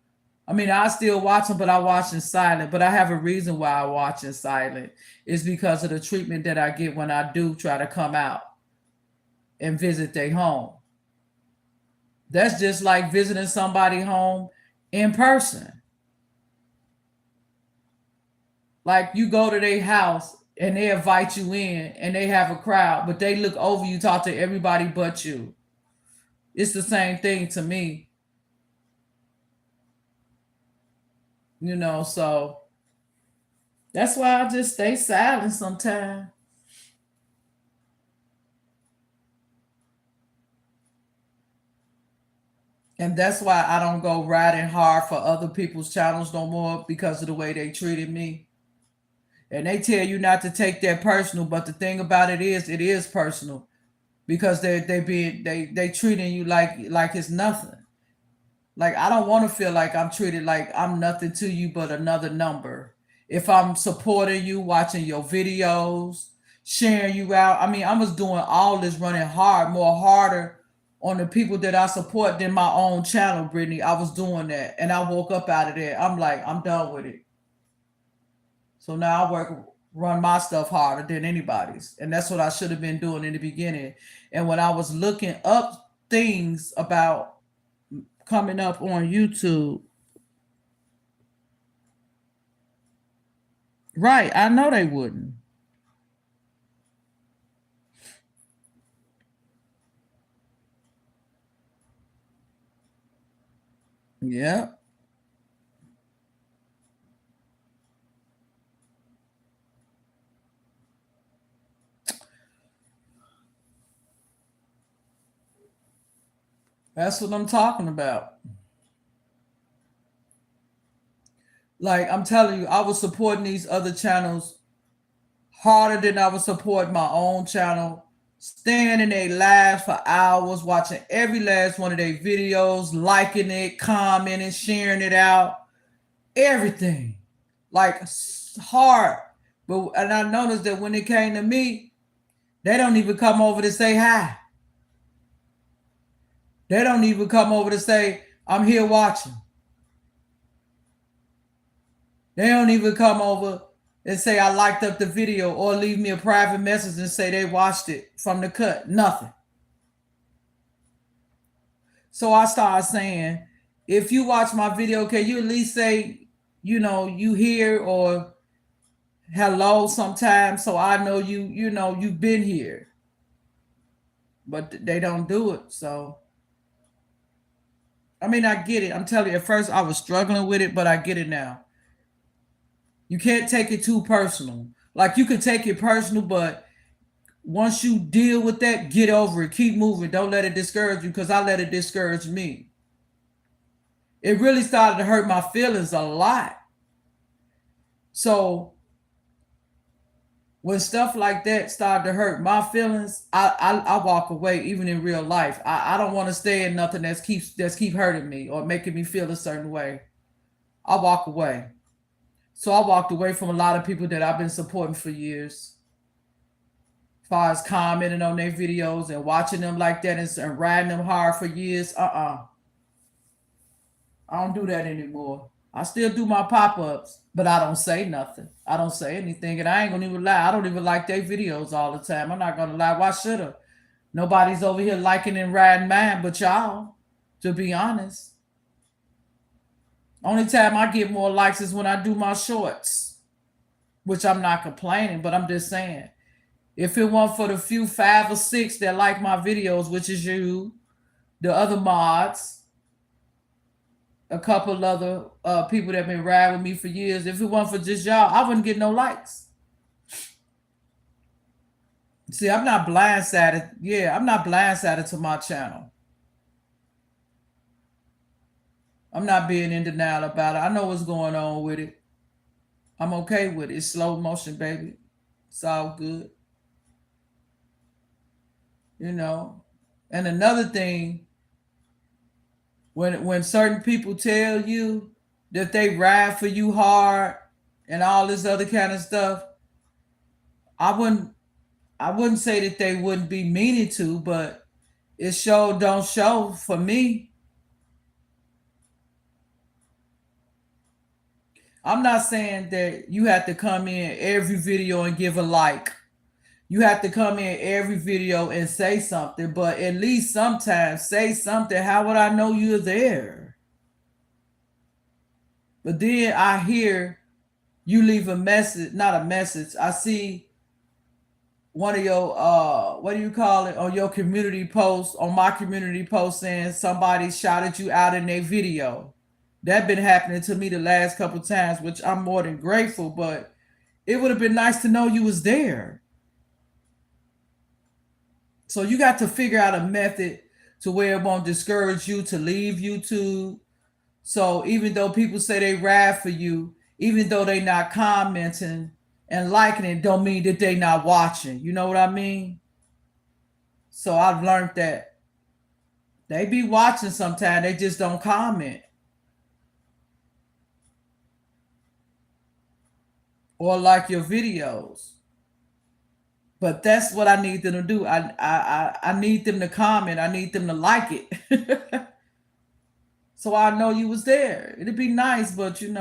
I mean, I still watch them, but I watch in silent. But I have a reason why I watch in silent. It's because of the treatment that I get when I do try to come out and visit their home. That's just like visiting somebody home in person. Like you go to their house and they invite you in and they have a crowd, but they look over you, talk to everybody but you. It's the same thing to me, so that's why I just stay silent sometimes. And that's why I don't go riding hard for other people's channels no more because of the way they treated me. And they tell you not to take that personal, but the thing about it is personal because they treating you like it's nothing. Like I don't want to feel like I'm treated like I'm nothing to you but another number. If I'm supporting you, watching your videos, sharing you out, I mean, I was doing all this running hard, more harder on the people that I support than my own channel, Brittany. I was doing that, and I woke up out of there. I'm like, I'm done with it. So now I run my stuff harder than anybody's, and that's what I should have been doing in the beginning. And when I was looking up things about coming up on YouTube. Right, I know they wouldn't. Yeah, that's what I'm talking about. Like I'm telling you, I was supporting these other channels harder than I was supporting my own channel. Staying in their lives for hours, watching every last one of their videos, liking it, commenting, sharing it out, everything. Like hard. But and I noticed that when it came to me, they don't even come over to say hi. They don't even come over to say, I'm here watching. They don't even come over and say, I liked up the video or leave me a private message and say they watched it from the cut. Nothing. So I started saying, if you watch my video, can you at least say, you here or hello sometimes so I know you've been here. But they don't do it. So I mean, I get it. I'm telling you, at first I was struggling with it, but I get it now. You can't take it too personal. Like you can take it personal, but once you deal with that, get over it. Keep moving. Don't let it discourage you because I let it discourage me. It really started to hurt my feelings a lot. So when stuff like that started to hurt my feelings, I walk away even in real life. I don't want to stay in nothing that's keep hurting me or making me feel a certain way. I walk away. So I walked away from a lot of people that I've been supporting for years. As far as commenting on their videos and watching them like that and riding them hard for years, I don't do that anymore. I still do my pop-ups, but I don't say nothing. I don't say anything, and I ain't gonna even lie. I don't even like their videos all the time. I'm not gonna lie. Why should I? Nobody's over here liking and riding mine but y'all, to be honest. Only time I get more likes is when I do my shorts, which I'm not complaining, but I'm just saying. If it weren't for the few 5 or 6 that like my videos, which is you, the other mods, a couple other people that been riding with me for years, if it weren't for just y'all, I wouldn't get no likes. See, I'm not blindsided. Yeah, I'm not blindsided to my channel. I'm not being in denial about it. I know what's going on with it. I'm okay with it. It's slow motion, baby. It's all good. You know. And another thing, when certain people tell you that they ride for you hard and all this other kind of stuff, I wouldn't say that they wouldn't be meaning to, but it show don't show for me. I'm not saying that you have to come in every video and give a like. You have to come in every video and say something, but at least sometimes say something. How would I know you're there? But then I hear you leave a message, not a message. I see one of your what do you call it, on your community post, on my community post, saying somebody shouted you out in their video. That been happening to me the last couple times, which I'm more than grateful, but it would have been nice to know you was there. So you got to figure out a method to where it won't discourage you to leave YouTube. So even though people say they ride for you, even though they not commenting and liking it, don't mean that they not watching. You know what I mean? So I've learned that they be watching sometimes, they just don't comment or like your videos. But that's what I need them to do. I need them to comment. I need them to like it. So I know you was there. It'd be nice, but you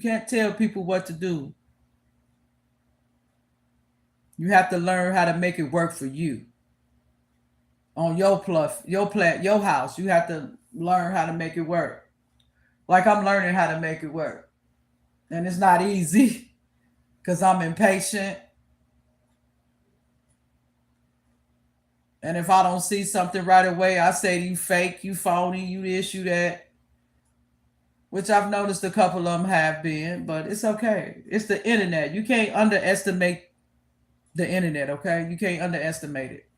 can't tell people what to do. You have to learn how to make it work for you. On your house. You have to learn how to make it work. Like I'm learning how to make it work. And it's not easy because I'm impatient. And if I don't see something right away, I say you fake, you phony, you this, you that. Which I've noticed a couple of them have been, but it's okay. It's the internet. You can't underestimate the internet, okay? You can't underestimate it.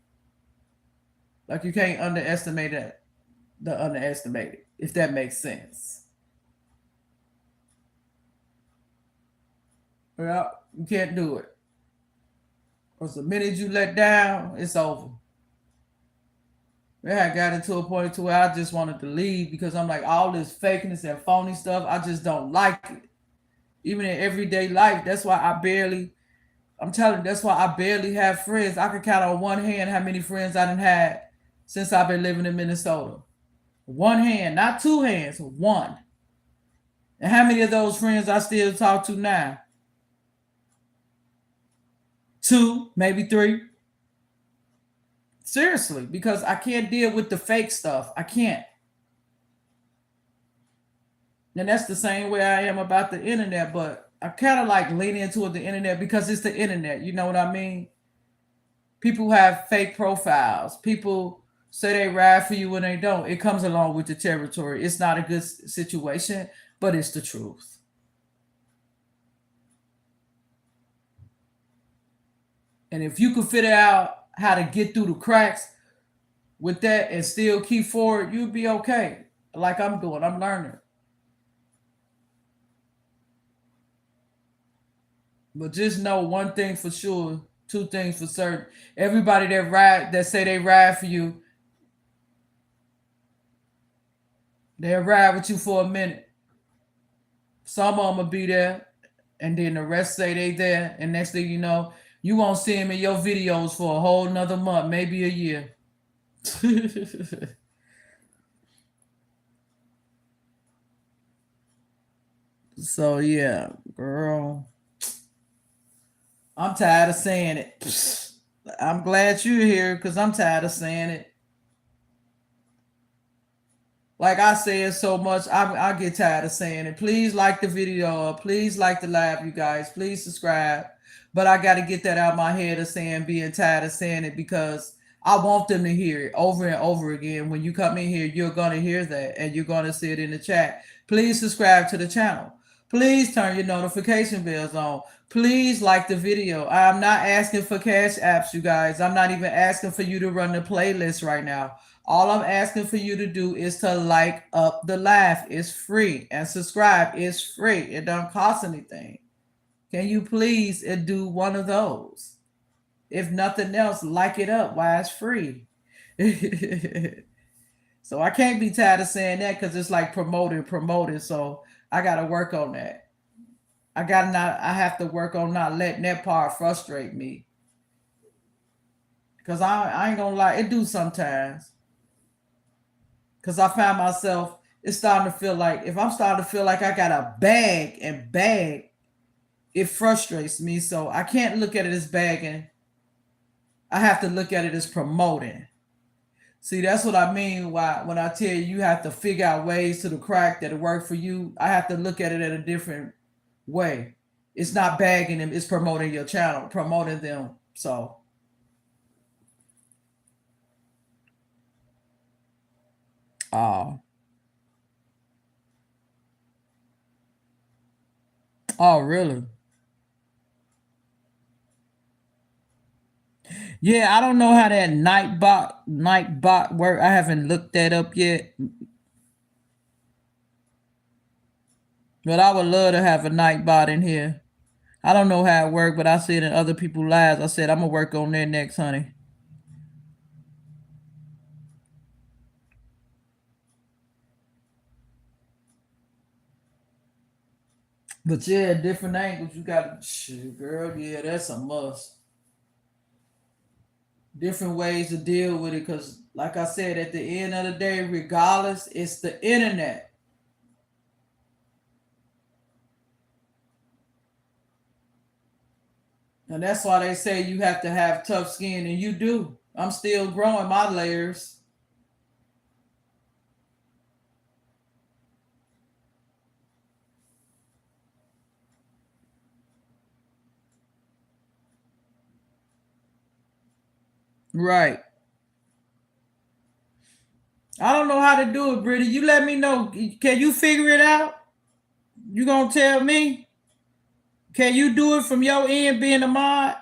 Like you can't underestimate it, the underestimated, if that makes sense. Well, you can't do it. Because the minute you let down, it's over. Yeah, I got into a point to where I just wanted to leave because I'm like, all this fakeness and phony stuff, I just don't like it. Even in everyday life, that's why I'm telling you, that's why I barely have friends. I can count on one hand how many friends I done had since I've been living in Minnesota. One hand, not two hands, one. And how many of those friends I still talk to now? Two, maybe three. Seriously, because I can't deal with the fake stuff. I can't. And that's the same way I am about the internet, but I kind of like leaning toward the internet because it's the internet. You know what I mean? People have fake profiles. People say they ride for you when they don't. It comes along with the territory. It's not a good situation, but it's the truth. And if you can figure out how to get through the cracks with that and still keep forward, you'll be okay. Like I'm doing, I'm learning. But just know one thing for sure, two things for certain. Everybody that say they ride for you, they'll ride with you for a minute. Some of them will be there, and then the rest say they there, and next thing you know, you won't see them in your videos for a whole nother month, maybe a year. So yeah, girl, I'm tired of saying it. I'm glad you're here because I'm tired of saying it. Like I say it so much, I get tired of saying it. Please like the video. Please like the live, you guys. Please subscribe. But I got to get that out of my head of saying, being tired of saying it because I want them to hear it over and over again. When you come in here, you're going to hear that and you're going to see it in the chat. Please subscribe to the channel. Please turn your notification bells on. Please like the video. I'm not asking for cash apps, you guys. I'm not even asking for you to run the playlist right now. All I'm asking for you to do is to like up the live. It's free. And subscribe. It's free. It don't cost anything. Can you please do one of those? If nothing else, like it up while it's free. So I can't be tired of saying that because it's like promoting. So I gotta work on that. I have to work on not letting that part frustrate me. Cause I ain't gonna lie, it do sometimes. Cause I find myself, it's starting to feel like if I'm starting to feel like I got a bag, it frustrates me. So I can't look at it as bagging. I have to look at it as promoting. See, that's what I mean when I tell you have to figure out ways to the crack that work for you. I have to look at it in a different way. It's not bagging them, it's promoting your channel, promoting them. So oh. Oh really? Yeah, I don't know how that Nightbot work. I haven't looked that up yet. But I would love to have a Nightbot in here. I don't know how it works, but I see it in other people's lives. I said I'm gonna work on that next, honey. But yeah, different angles. You got shit, girl. Yeah, that's a must. Different ways to deal with it, cause like I said, at the end of the day, regardless, it's the internet, and that's why they say you have to have tough skin, and you do. I'm still growing my layers. Right. I don't know how to do it, Brittany. You let me know. Can you figure it out? You gonna tell me? Can you do it from your end, being a mod?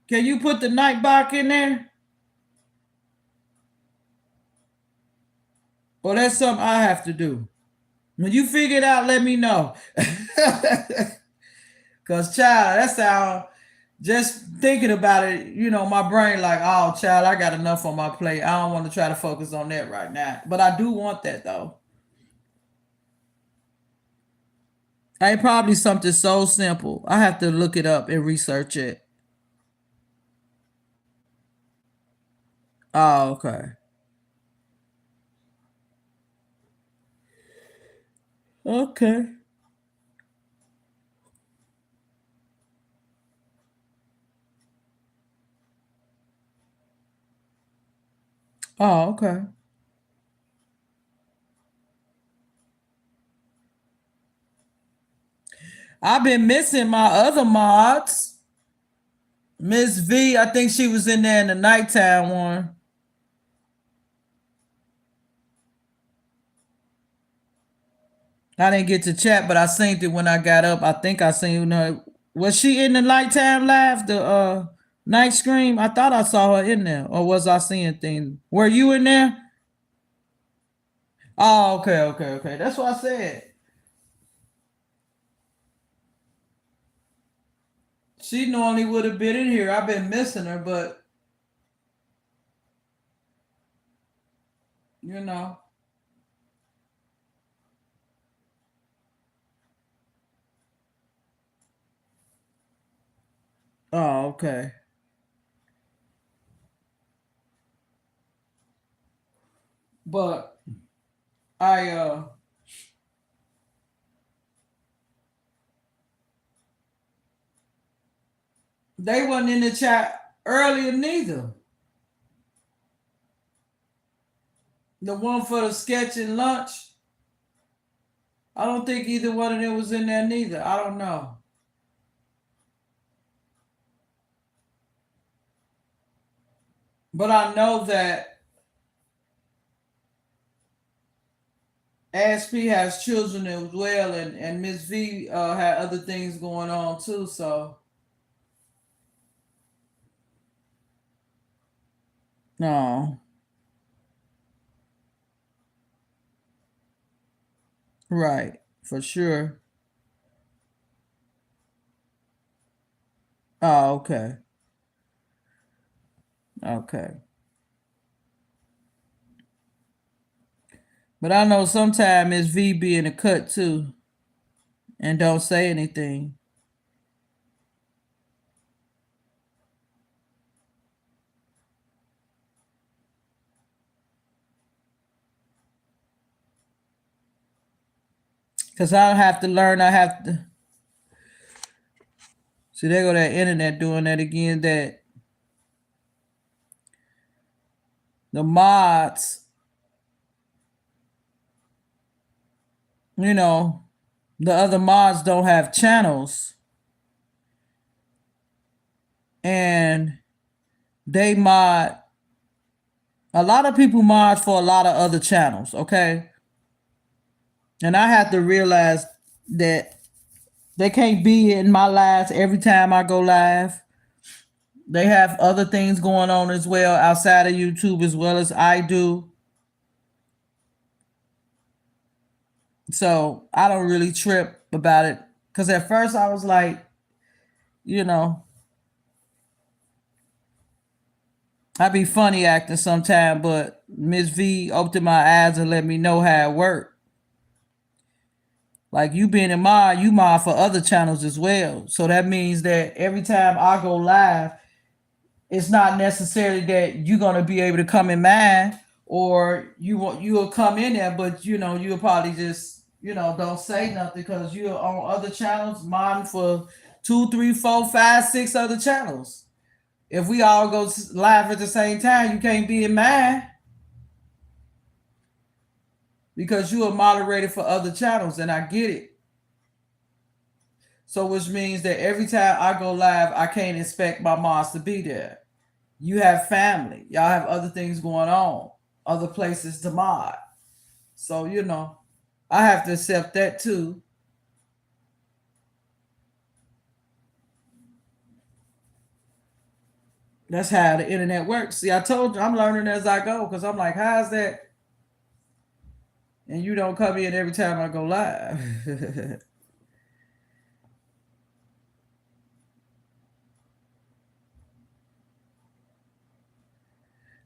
Can you put the night box in there? Or that's something I have to do? When you figure it out, let me know. Cause child, that sound just thinking about it, my brain like, oh child, I got enough on my plate. I don't want to try to focus on that right now. But I do want that though. Ain't probably something so simple. I have to look it up and research it. Oh, okay. Okay. Oh, okay. I've been missing my other mods. Miss V, I think she was in there in the nighttime one. I didn't get to chat, but I seen it when I got up. I think I seen her. Was she in the nighttime live? The night scream? I thought I saw her in there. Or was I seeing things? Were you in there? Oh, okay, okay, okay. That's what I said. She normally would have been in here. I've been missing her, but you know. Oh, okay. But I they wasn't in the chat earlier neither. The one for the sketch and lunch. I don't think either one of them was in there neither. I don't know. But I know that ASP has children as well, and Miss V had other things going on too. So no, right, for sure. Oh, okay, okay. But I know sometimes Miss V be in the cut too and don't say anything. Cause I have to learn. I have to see. There go that internet doing that again. That the mods, you know, The other mods don't have channels, and they mod. A lot of people mod for a lot of other channels, okay? And I have to realize that they can't be in my lives every time I go live. They have other things going on as well outside of YouTube as well as I do. So I don't really trip about it. Cause at first I was like, you know, I be funny acting sometime, but Miss V opened my eyes and let me know how it worked. Like you being in mod, you mod for other channels as well. So that means that every time I go live, it's not necessarily that you're gonna be able to come in mine or you'll come in there, but you'll probably just don't say nothing because you're on other channels, mine for two, three, four, five, six other channels. If we all go live at the same time, you can't be in mine because you are moderated for other channels, and I get it. So which means that every time I go live, I can't expect my moms to be there. You have family. Y'all have other things going on, other places to mod. So, I have to accept that too. That's how the internet works. See, I told you I'm learning as I go because I'm like, how's that? And you don't come in every time I go live.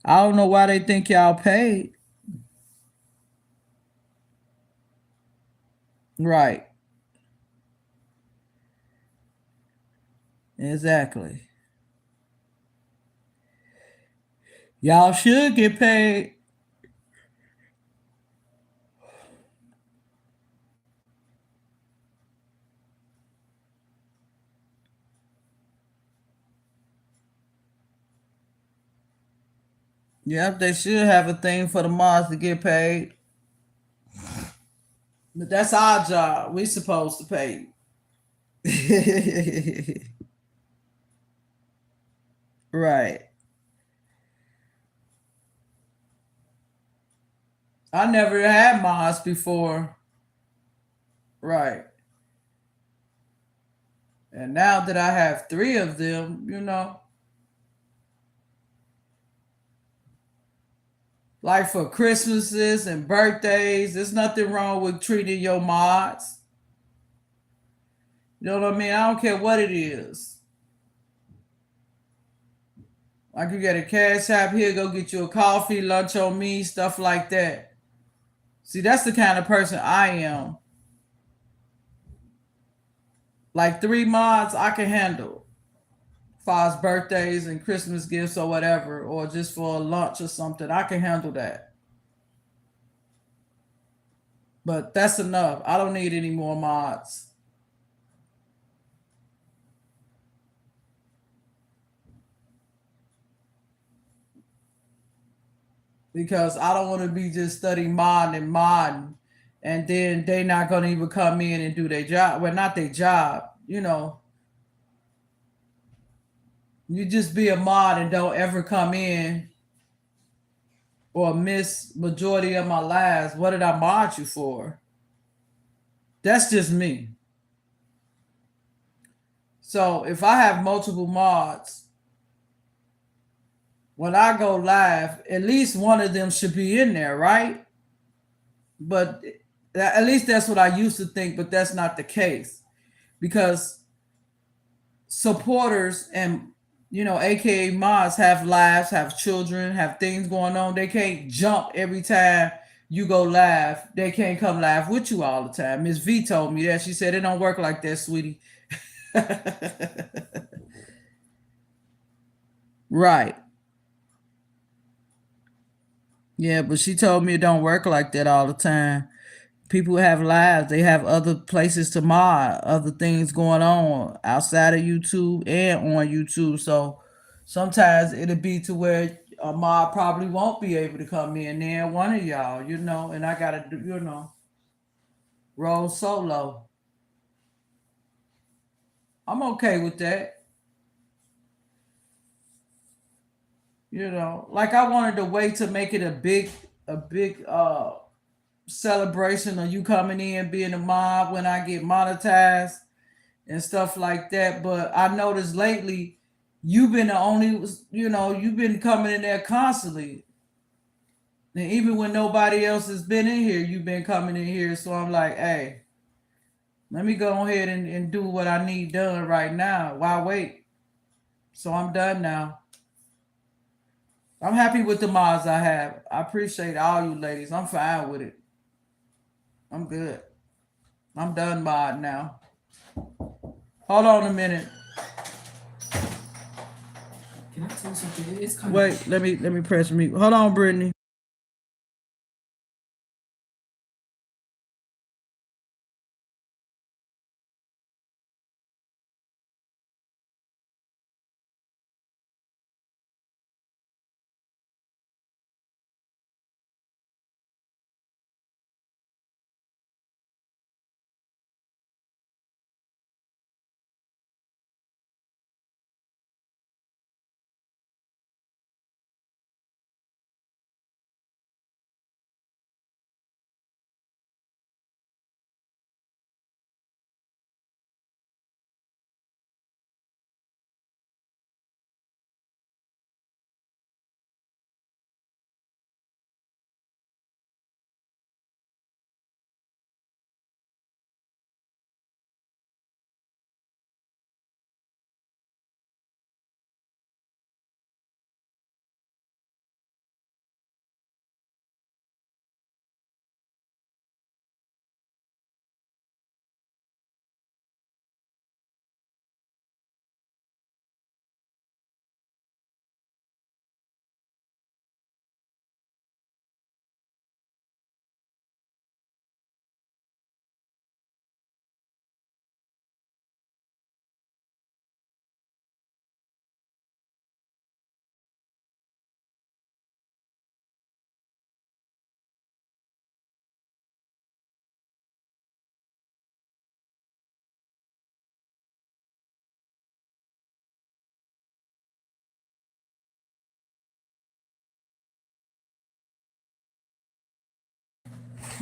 I don't know why they think y'all paid. Right. Exactly. Y'all should get paid. Yep, they should have a thing for the mods to get paid. But that's our job. We supposed to pay. Right. I never had mods before. Right. And now that I have three of them, like for Christmases and birthdays, there's nothing wrong with treating your mods. You know what I mean? I don't care what it is. Like you get a cash app here, go get you a coffee, lunch on me, stuff like that. See, that's the kind of person I am. Like three mods I can handle. Far as birthdays and Christmas gifts or whatever, or just for a lunch or something, I can handle that. But that's enough. I don't need any more mods because I don't want to be just studying modding and modding, and then they not gonna even come in and do their job. Well, not their job. You just be a mod and don't ever come in or miss majority of my lives. What did I mod you for? That's just me. So if I have multiple mods, when I go live, at least one of them should be in there, right? But at least that's what I used to think, but that's not the case because supporters and aka mods have lives, have children, have things going on. They can't jump every time you go live. They can't come live with you all the time. Miss V told me that. She said it don't work like that, sweetie. Right. Yeah, but she told me it don't work like that all the time. People have lives. They have other places to mod, other things going on outside of YouTube and on YouTube. So sometimes it'll be to where a mod probably won't be able to come in there, one of y'all, and I gotta do, roll solo. I'm okay with that. Like I wanted to wait to make it a big celebration of you coming in, being a mob when I get monetized and stuff like that. But I noticed lately you've been the only, you've been coming in there constantly. And even when nobody else has been in here, you've been coming in here. So I'm like, hey, let me go ahead and do what I need done right now. Why wait? So I'm done now. I'm happy with the mods I have. I appreciate all you ladies. I'm fine with it. I'm good. I'm done mod now. Hold on a minute. Can I tell you something? It's kind Wait, of let me press mute. Hold on, Brittany.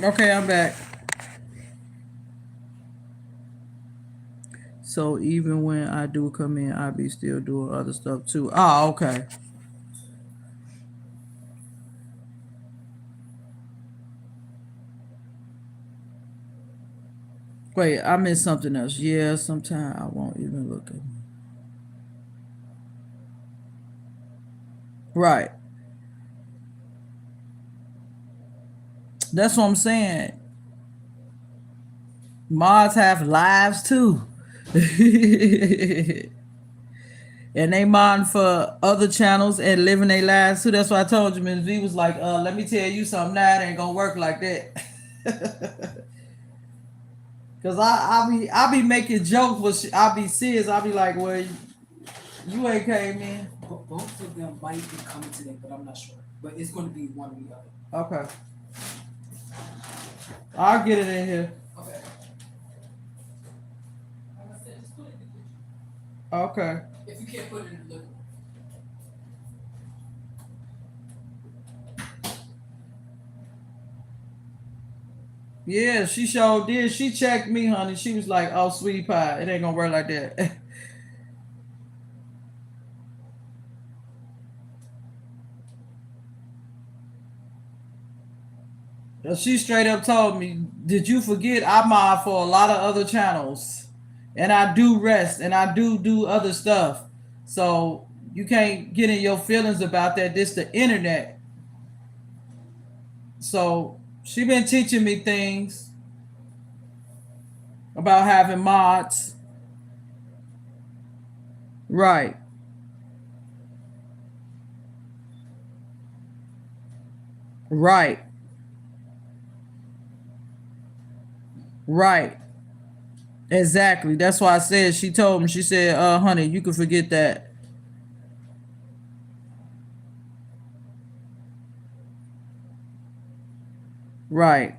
Okay, I'm back. So even when I do come in, I be still doing other stuff too. Oh, okay. Wait, I missed something else. Yeah, sometimes I won't even look at. Right. That's what I'm saying. Mods have lives too. And they mod for other channels and living their lives too. That's why I told you, Ms. V was like, let me tell you something now, it ain't gonna work like that. Cause I be making jokes, but I be serious. I be like, well, you ain't came in. both of them might be coming today, but I'm not sure. But it's going to be one or the other. Okay, I'll get it in here. Okay. Like I said, just put it in the kitchen. Okay. If you can't put it in the living room. Yeah, she sure did. She checked me, honey. She was like, "Oh, sweetie pie, it ain't gonna work like that." She straight up told me, "Did you forget I mod for a lot of other channels, and I do rest and I do other stuff. So you can't get in your feelings about that. This the internet." So she been teaching me things about having mods. Right, right, right. Exactly. That's why I said she told me. She said, honey, you can forget that." Right.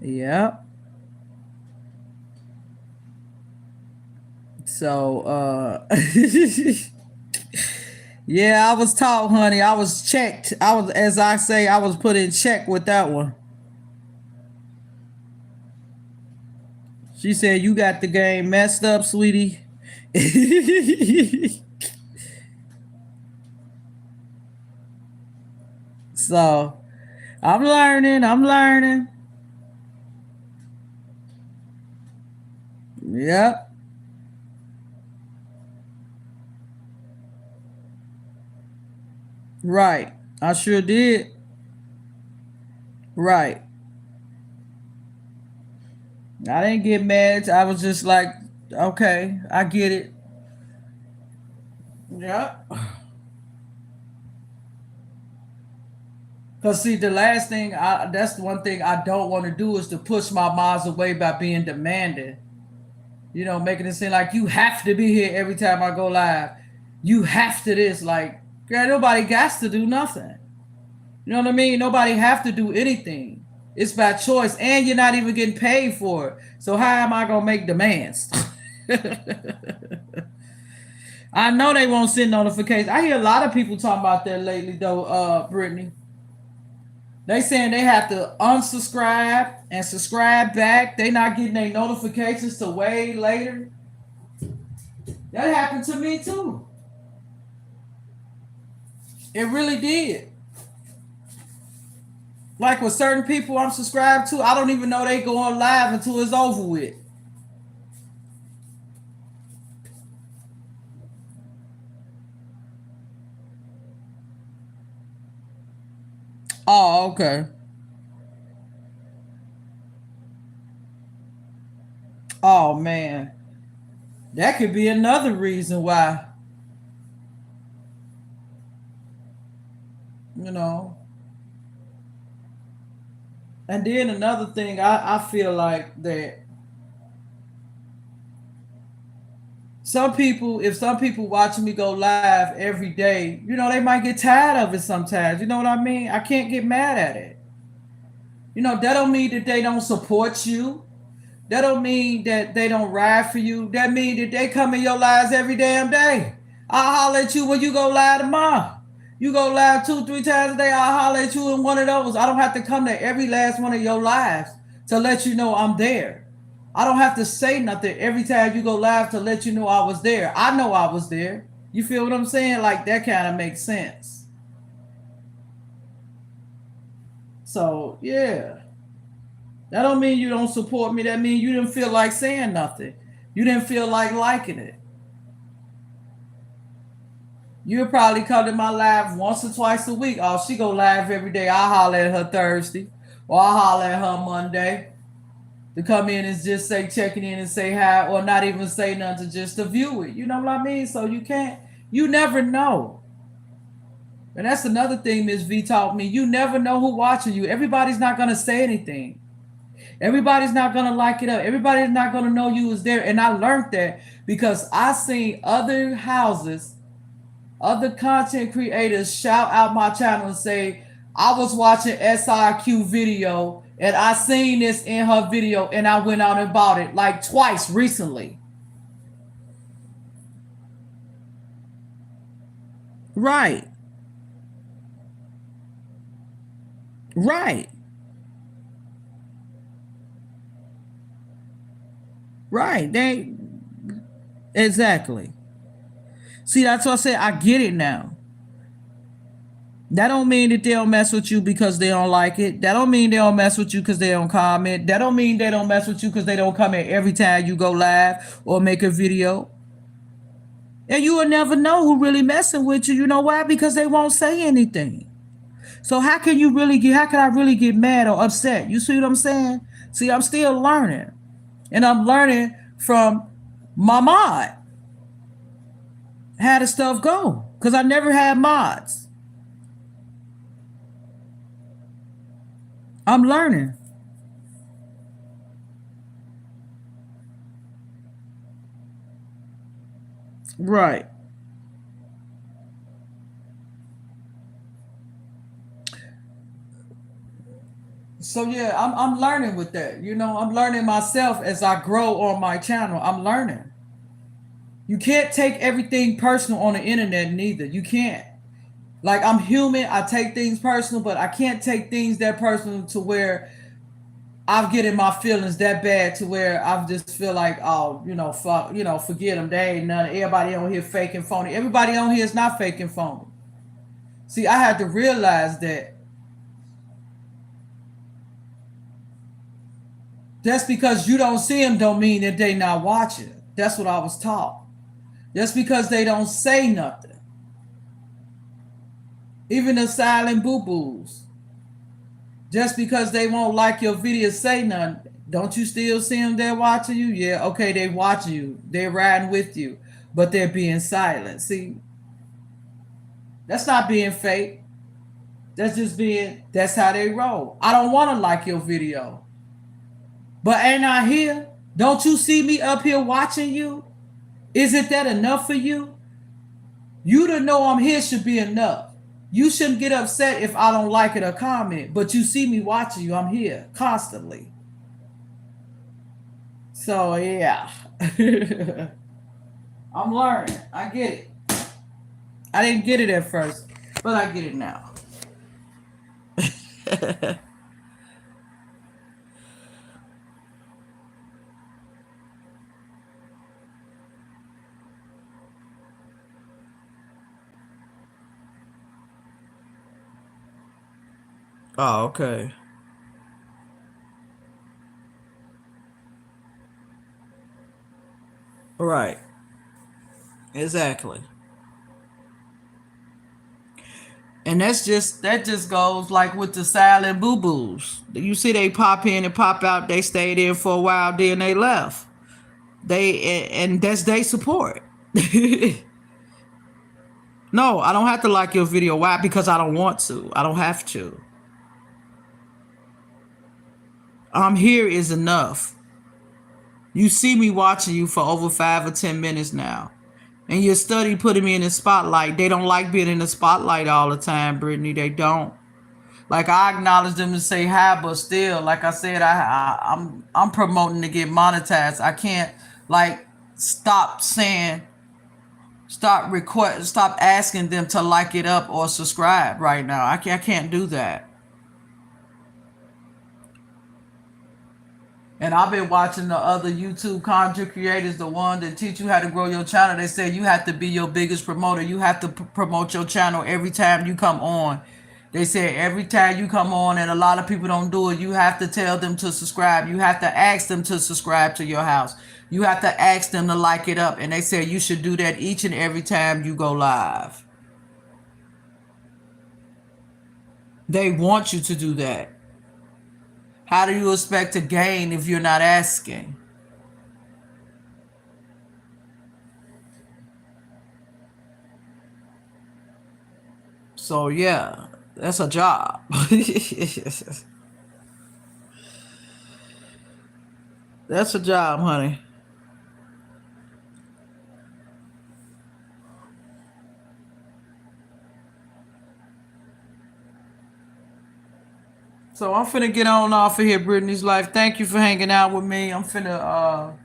Yep. So yeah, I was taught, honey. I was checked. I was, as I say, I was put in check with that one. She said, "You got the game messed up, sweetie." So I'm learning. I'm learning. Yep. Right. I sure did. Right. I didn't get mad. I was just like, okay, I get it. Yep. Cause see, the last thing that's the one thing I don't want to do is to push my miles away by being demanding. Making it seem like you have to be here every time I go live. You have to this. Like, girl, nobody got to do nothing. You know what I mean? Nobody have to do anything. It's by choice, and you're not even getting paid for it. So how am I gonna make demands? I know they won't send notifications. I hear a lot of people talking about that lately, though. Brittany, they saying they have to unsubscribe and subscribe back. They not getting their notifications till way later. That happened to me too. It really did. Like with certain people I'm subscribed to, I don't even know they go on live until it's over with. Oh, okay. Oh man, that could be another reason why. You know. And then another thing, I feel like that if some people watching me go live every day, they might get tired of it sometimes. You know what I mean? I can't get mad at it. That don't mean that they don't support you. That don't mean that they don't ride for you. That mean that they come in your lives every damn day. I'll holler at you when you go live tomorrow. You go live 2, 3 times a day, I'll holler at you in one of those. I don't have to come to every last one of your lives to let you know I'm there. I don't have to say nothing every time you go live to let you know I was there. I know I was there. You feel what I'm saying? Like that kind of makes sense. So yeah. That don't mean you don't support me. That means you didn't feel like saying nothing. You didn't feel like liking it. You'll probably come to my live once or twice a week. Oh, she go live every day. I holler at her Thursday, or I holler at her Monday to come in and just say checking in and say hi, or not even say nothing, just to view it. You know what I mean? So you can't. You never know. And that's another thing Miss V taught me. You never know who watching you. Everybody's not gonna say anything. Everybody's not gonna like it up. Everybody's not gonna know you was there. And I learned that because I seen other houses, other content creators shout out my channel and say, I was watching SRQ video and I seen this in her video and I went out and bought it like twice recently. Right. Right. Right. They exactly. See, that's what I said. I get it now. That don't mean that they don't mess with you because they don't like it. That don't mean they don't mess with you because they don't comment. That don't mean they don't mess with you because they don't come in every time you go live or make a video. And you will never know who really messing with you. You know why? Because they won't say anything. So how can I really get mad or upset? You see what I'm saying? See, I'm still learning. And I'm learning from my mod how the stuff go. Because I never had mods. I'm learning. Right. So yeah, I'm learning with that. You know, I'm learning myself as I grow on my channel. I'm learning. You can't take everything personal on the internet neither. You can't. Like I'm human, I take things personal, but I can't take things that personal to where I'm getting my feelings that bad to where I just feel like, oh, you know, fuck, you know, forget them. They ain't none. Everybody on here fake and phony. Everybody on here is not fake and phony. See, I had to realize that just because you don't see them don't mean that they not watching. That's what I was taught. Just because they don't say nothing. Even the silent boo-boos. Just because they won't like your video, say nothing. Don't you still see them there watching you? Yeah, okay, they watching you. They're riding with you. But they're being silent. See, that's not being fake. That's just being, that's how they roll. I don't want to like your video. But ain't I here? Don't you see me up here watching you? Isn't that enough for you? You to know I'm here should be enough. You shouldn't get upset if I don't like it or comment, but you see me watching you. I'm here constantly. So yeah. I'm learning. I get it. I didn't get it at first, but I get it now. Oh, okay. Right. Exactly. And that just goes like with the silent boo boos. You see, they pop in and pop out. They stayed in for a while, then they left. And that's they support. No, I don't have to like your video. Why? Because I don't want to. I don't have to. I'm here is enough. You see me watching you for over 5 or 10 minutes now. And your study putting me in the spotlight. They don't like being in the spotlight all the time, Brittany. They don't. Like I acknowledge them to say hi, but still, like I said, I'm promoting to get monetized. I can't like stop asking them to like it up or subscribe right now. I can't do that. And I've been watching the other YouTube content creators, the one that teach you how to grow your channel. They say you have to be your biggest promoter. You have to promote your channel every time you come on. They say every time you come on, and a lot of people don't do it, you have to tell them to subscribe. You have to ask them to subscribe to your house. You have to ask them to like it up. And they say you should do that each and every time you go live. They want you to do that. How do you expect to gain if you're not asking? So yeah, that's a job. That's a job, honey. So I'm finna get on off of here, Brittany's Life. Thank you for hanging out with me. I'm finna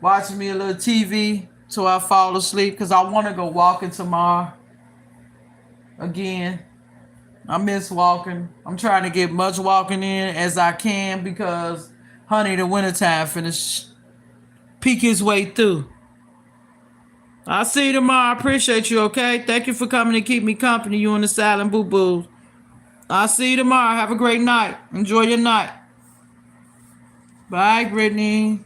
watch me a little TV till I fall asleep because I want to go walking tomorrow again. I miss walking. I'm trying to get much walking in as I can because, honey, the wintertime finna peek his way through. I'll see you tomorrow. I appreciate you, okay? Thank you for coming to keep me company, you and the silent boo-boo. I'll see you tomorrow. Have a great night. Enjoy your night. Bye, Brittany.